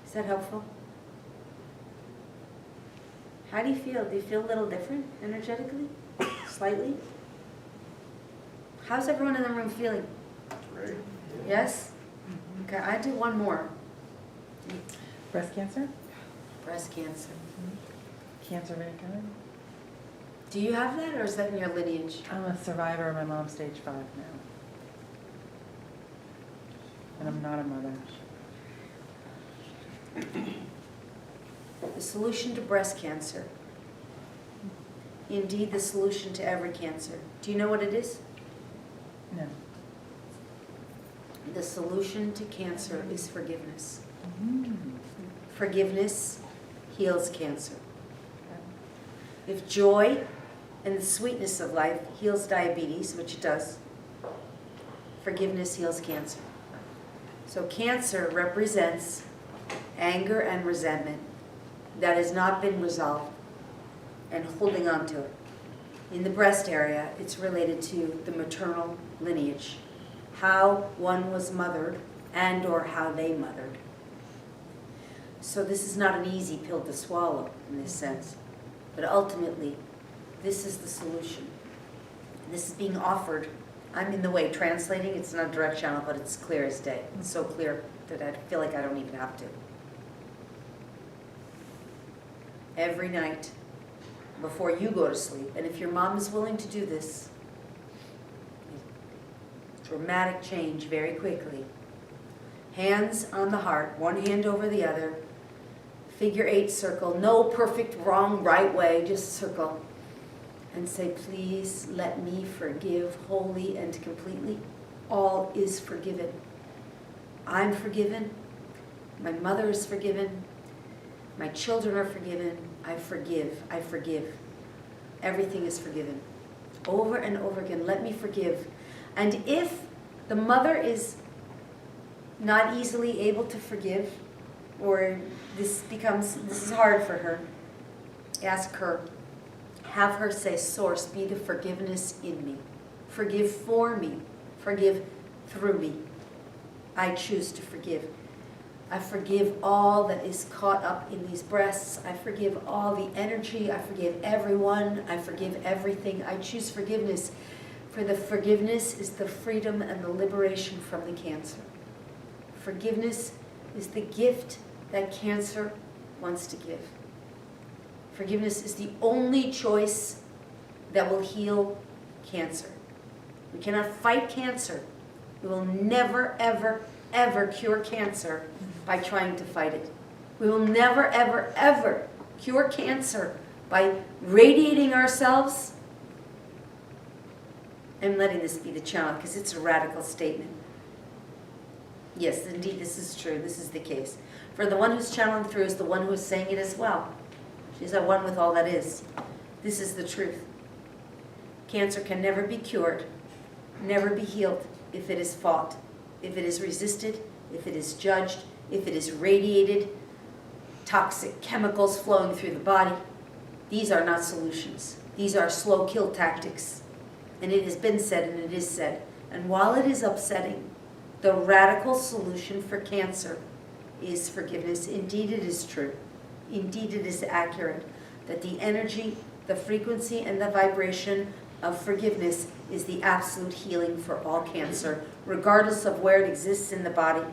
Is that helpful? How do you feel? Do you feel a little different energetically? Slightly? How's everyone in the room feeling? Great. Yes? Okay, I do one more. Breast cancer? Breast cancer. Cancer of any kind? Do you have that, or is that in your lineage? I'm a survivor. My mom's stage 5 now. And I'm not a mother. The solution to breast cancer. Indeed, the solution to every cancer. Do you know what it is? No. The solution to cancer is forgiveness. Mm. Forgiveness heals cancer. If joy and the sweetness of life heals diabetes, which it does, forgiveness heals cancer. So cancer represents anger and resentment that has not been resolved and holding on to it. In the breast area, it's related to the maternal lineage, how one was mothered and or how they mothered. So this is not an easy pill to swallow in this sense, but ultimately, this is the solution. This is being offered. I'm in the way translating. It's not a direct channel, but it's clear as day. It's so clear that I feel like I don't even have to. Every night before you go to sleep, and if your mom is willing to do this, dramatic change very quickly. Hands on the heart, one hand over the other, figure 8 circle, no perfect wrong right way, just circle. And say, please let me forgive wholly and completely. All is forgiven. I'm forgiven. My mother is forgiven. My children are forgiven. I forgive. I forgive. Everything is forgiven. Over and over again, let me forgive. And if the mother is not easily able to forgive, or this is hard for her, ask her, have her say, Source, be the forgiveness in me. Forgive for me. Forgive through me. I choose to forgive. I forgive all that is caught up in these breasts. I forgive all the energy. I forgive everyone. I forgive everything. I choose forgiveness. For the forgiveness is the freedom and the liberation from the cancer. Forgiveness is the gift that cancer wants to give. Forgiveness is the only choice that will heal cancer. We cannot fight cancer. We will never, ever, ever cure cancer by trying to fight it. We will never, ever, ever cure cancer by radiating ourselves and letting this be the channel, because it's a radical statement. Yes, indeed, this is true. This is the case. For the one who's channeling through is the one who is saying it as well. She's at one with all that is. This is the truth. Cancer can never be cured, never be healed if it is fought, if it is resisted, if it is judged, if it is radiated, toxic chemicals flowing through the body. These are not solutions. These are slow kill tactics. And it has been said, and it is said. And while it is upsetting, the radical solution for cancer is forgiveness. Indeed, it is true. Indeed, it is accurate that the energy, the frequency, and the vibration of forgiveness is the absolute healing for all cancer, regardless of where it exists in the body.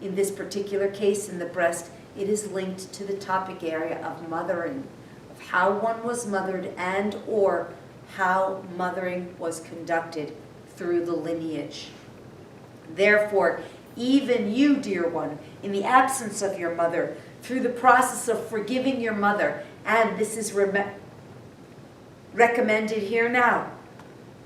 In this particular case, in the breast, it is linked to the topic area of mothering, of how one was mothered and or how mothering was conducted through the lineage. Therefore, even you, dear one, in the absence of your mother, through the process of forgiving your mother, and this is recommended here now,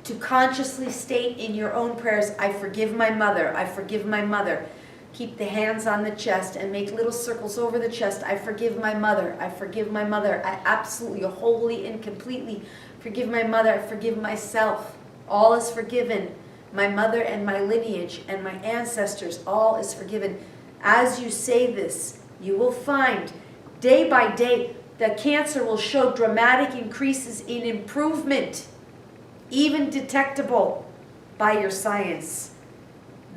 to consciously state in your own prayers, I forgive my mother, I forgive my mother. Keep the hands on the chest and make little circles over the chest. I forgive my mother, I forgive my mother. I absolutely, wholly and completely forgive my mother, I forgive myself. All is forgiven. My mother and my lineage and my ancestors, all is forgiven. As you say this, you will find day by day that cancer will show dramatic increases in improvement, even detectable by your science.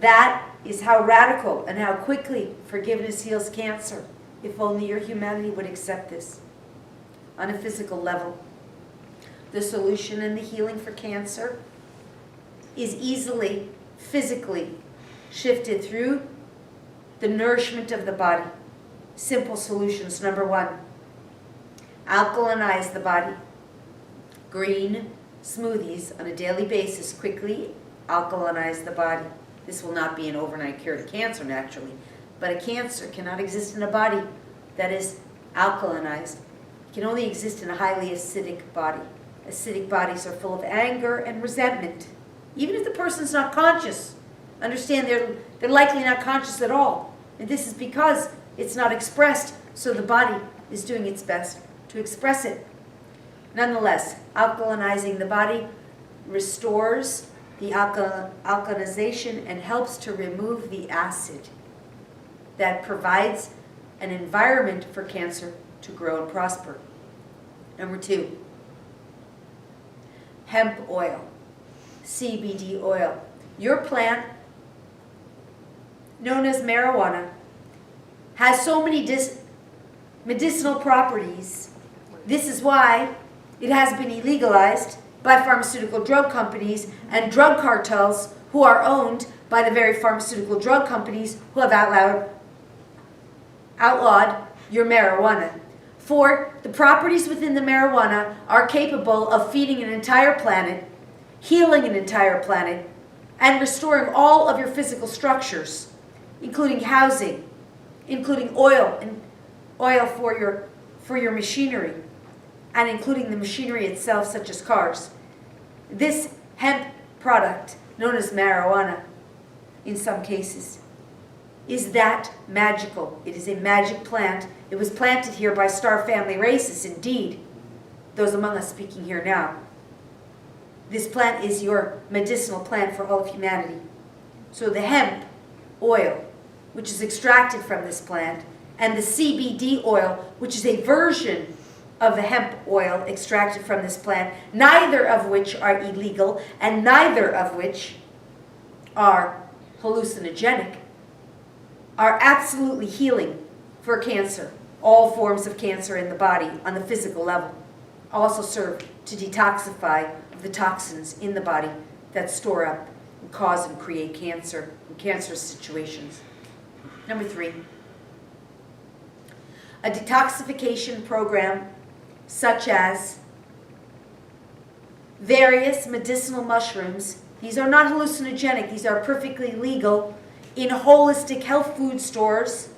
That is how radical and how quickly forgiveness heals cancer, if only your humanity would accept this. On a physical level, the solution and the healing for cancer is easily, physically shifted through the nourishment of the body. Simple solutions. Number one, alkalinize the body. Green smoothies on a daily basis quickly alkalinize the body. This will not be an overnight cure to cancer, naturally, but a cancer cannot exist in a body that is alkalinized. It can only exist in a highly acidic body. Acidic bodies are full of anger and resentment. Even if the person's not conscious, understand they're likely not conscious at all. And this is because it's not expressed, so the body is doing its best to express it. Nonetheless, alkalinizing the body restores the alkalinization and helps to remove the acid that provides an environment for cancer to grow and prosper. Number two, hemp oil, CBD oil. Your plant, known as marijuana, has so many medicinal properties. This is why it has been illegalized by pharmaceutical drug companies and drug cartels who are owned by the very pharmaceutical drug companies who have outlawed your marijuana. For the properties within the marijuana are capable of feeding an entire planet, healing an entire planet, and restoring all of your physical structures, including housing, including oil and oil for your machinery, and including the machinery itself, such as cars. This hemp product, known as marijuana in some cases, is that magical. It is a magic plant. It was planted here by star family races, indeed, those among us speaking here now. This plant is your medicinal plant for all of humanity. So the hemp oil, which is extracted from this plant, and the CBD oil, which is a version of the hemp oil extracted from this plant, neither of which are illegal and neither of which are hallucinogenic, are absolutely healing for cancer, all forms of cancer in the body on the physical level. Also serve to detoxify the toxins in the body that store up and cause and create cancer and cancerous situations. Number 3, a detoxification program such as various medicinal mushrooms. These are not hallucinogenic. These are perfectly legal in holistic health food stores.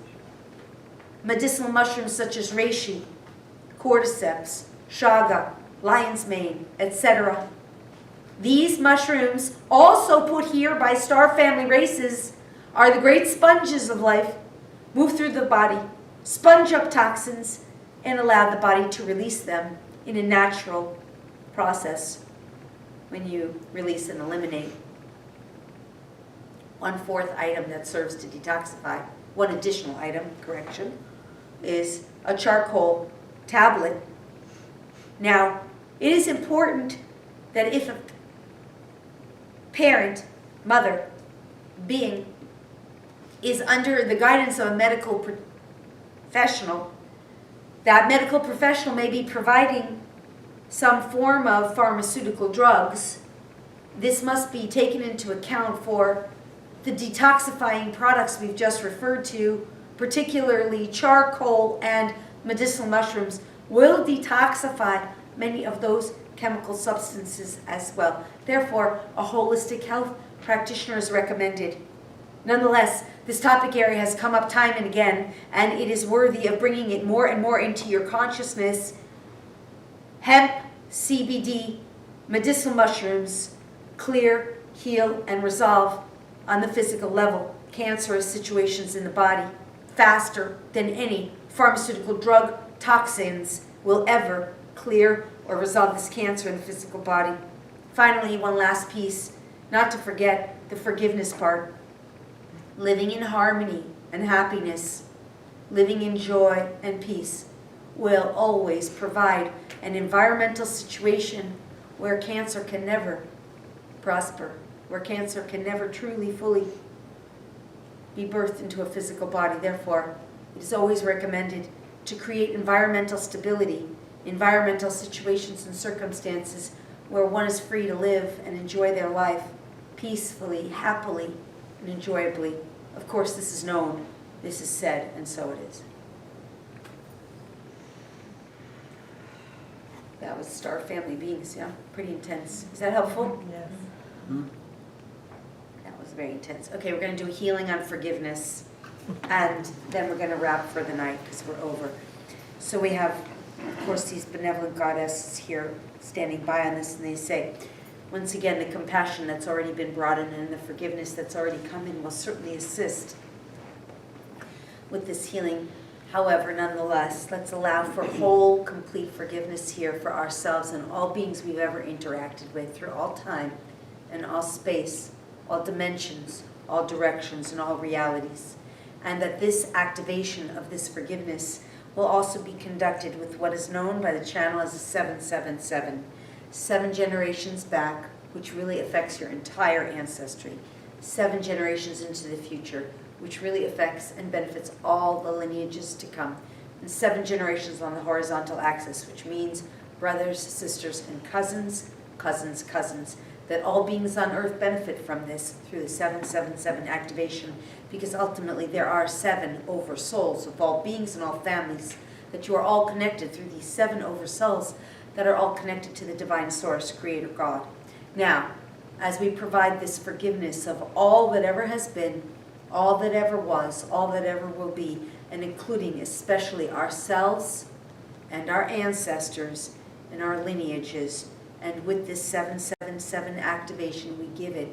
Medicinal mushrooms such as reishi, cordyceps, chaga, lion's mane, etc. These mushrooms, also put here by star family races, are the great sponges of life, move through the body, sponge up toxins, and allow the body to release them in a natural process when you release and eliminate. 1/4 item that serves to detoxify, one additional item, correction, is a charcoal tablet. Now, it is important that if a parent, mother, being is under the guidance of a medical professional, that medical professional may be providing some form of pharmaceutical drugs. This must be taken into account for the detoxifying products we've just referred to, particularly charcoal and medicinal mushrooms, will detoxify many of those chemical substances as well. Therefore, a holistic health practitioner is recommended. Nonetheless, this topic area has come up time and again, and it is worthy of bringing it more and more into your consciousness. Hemp, CBD, medicinal mushrooms clear, heal, and resolve on the physical level cancerous situations in the body faster than any pharmaceutical drug toxins will ever clear or resolve this cancer in the physical body. Finally, one last piece, not to forget the forgiveness part. Living in harmony and happiness, living in joy and peace will always provide an environmental situation where cancer can never prosper, where cancer can never truly, fully be birthed into a physical body. Therefore, it is always recommended to create environmental stability, environmental situations and circumstances where one is free to live and enjoy their life peacefully, happily, and enjoyably. Of course, this is known, this is said, and so it is. That was star family beings, yeah? Pretty intense. Is that helpful? Yes. That was very intense. Okay, we're going to do a healing on forgiveness, and then we're going to wrap for the night because we're over. So we have, of course, these benevolent goddesses here standing by on this, and they say, once again, the compassion that's already been brought in and the forgiveness that's already come in will certainly assist with this healing. However, nonetheless, let's allow for whole, complete forgiveness here for ourselves and all beings we've ever interacted with through all time and all space, all dimensions, all directions, and all realities. And that this activation of this forgiveness will also be conducted with what is known by the channel as a 777. 7 generations back, which really affects your entire ancestry. 7 generations into the future, which really affects and benefits all the lineages to come. And 7 generations on the horizontal axis, which means brothers, sisters, and cousins, cousins, cousins, that all beings on earth benefit from this through the 777 activation, because ultimately there are 7 oversouls of all beings and all families, that you are all connected through these 7 oversouls that are all connected to the divine source, creator God. Now, as we provide this forgiveness of all that ever has been, all that ever was, all that ever will be, and including especially ourselves and our ancestors and our lineages, and with this 777 activation, we give it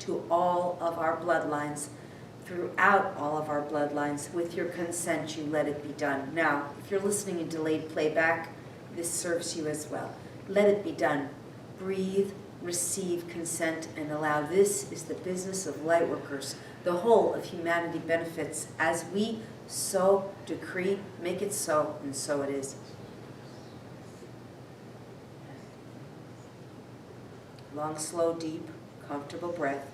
to all of our bloodlines, throughout all of our bloodlines. With your consent, you let it be done. Now, if you're listening in delayed playback, this serves you as well. Let it be done. Breathe, receive, consent, and allow. This is the business of Lightworkers. The whole of humanity benefits as we so decree, make it so, and so it is. Long, slow, deep, comfortable breath.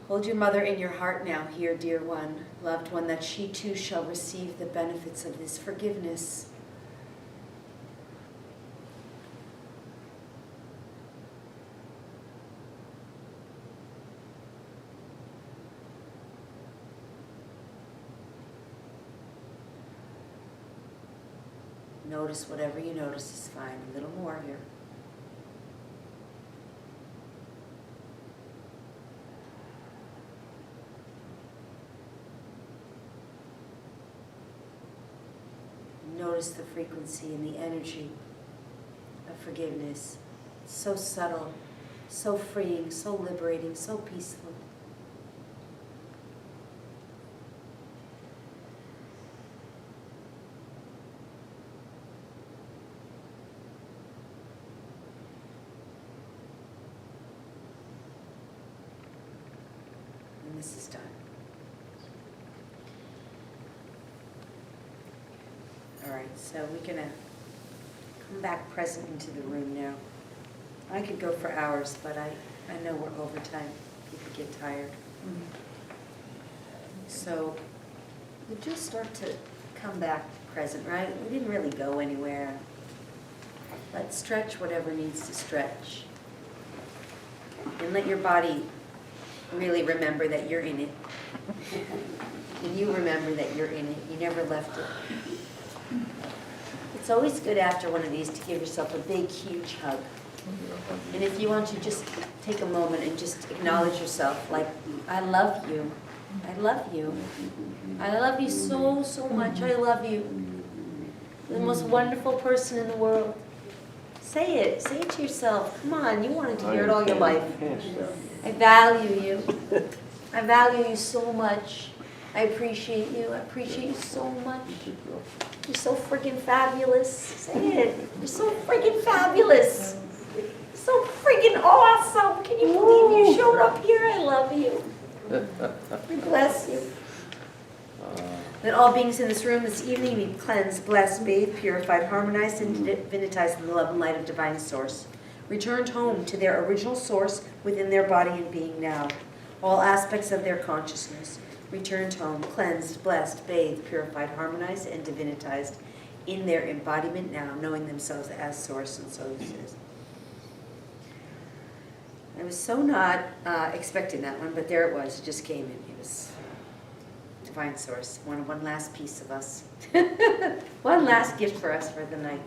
Hold your mother in your heart now, here, dear one, loved one, that she too shall receive the benefits of this forgiveness. Notice whatever you notice is fine. A little more here. Notice the frequency and the energy of forgiveness. It's so subtle, so freeing, so liberating, so peaceful. And this is done. All right, so we're gonna come back present into the room now. I could go for hours, but I know we're over time. People get tired. So we just start to come back present, right? We didn't really go anywhere. Let's stretch whatever needs to stretch. And let your body really remember that you're in it. And you remember that you're in it. You never left it. It's always good after one of these to give yourself a big, huge hug. And if you want to just take a moment and just acknowledge yourself, like, I love you. I love you. I love you so, so much. I love you. You're the most wonderful person in the world. Say it. Say it to yourself. Come on, you wanted to hear it all your life. I value you. I value you so much. I appreciate you. I appreciate you so much. You're so freaking fabulous. Say it. You're so freaking fabulous. You're so freaking awesome. Can you believe you showed up here? I love you. We bless you. Let all beings in this room this evening be cleansed, blessed, bathed, purified, harmonized, and divinitized in the love and light of divine source. Returned home to their original source within their body and being now. All aspects of their consciousness. Returned home, cleansed, blessed, bathed, purified, harmonized, and divinitized in their embodiment now, knowing themselves as source, and so this is. I was so not expecting that one, but there it was. It just came in. It was divine source. One last piece of us. One last gift for us for the night.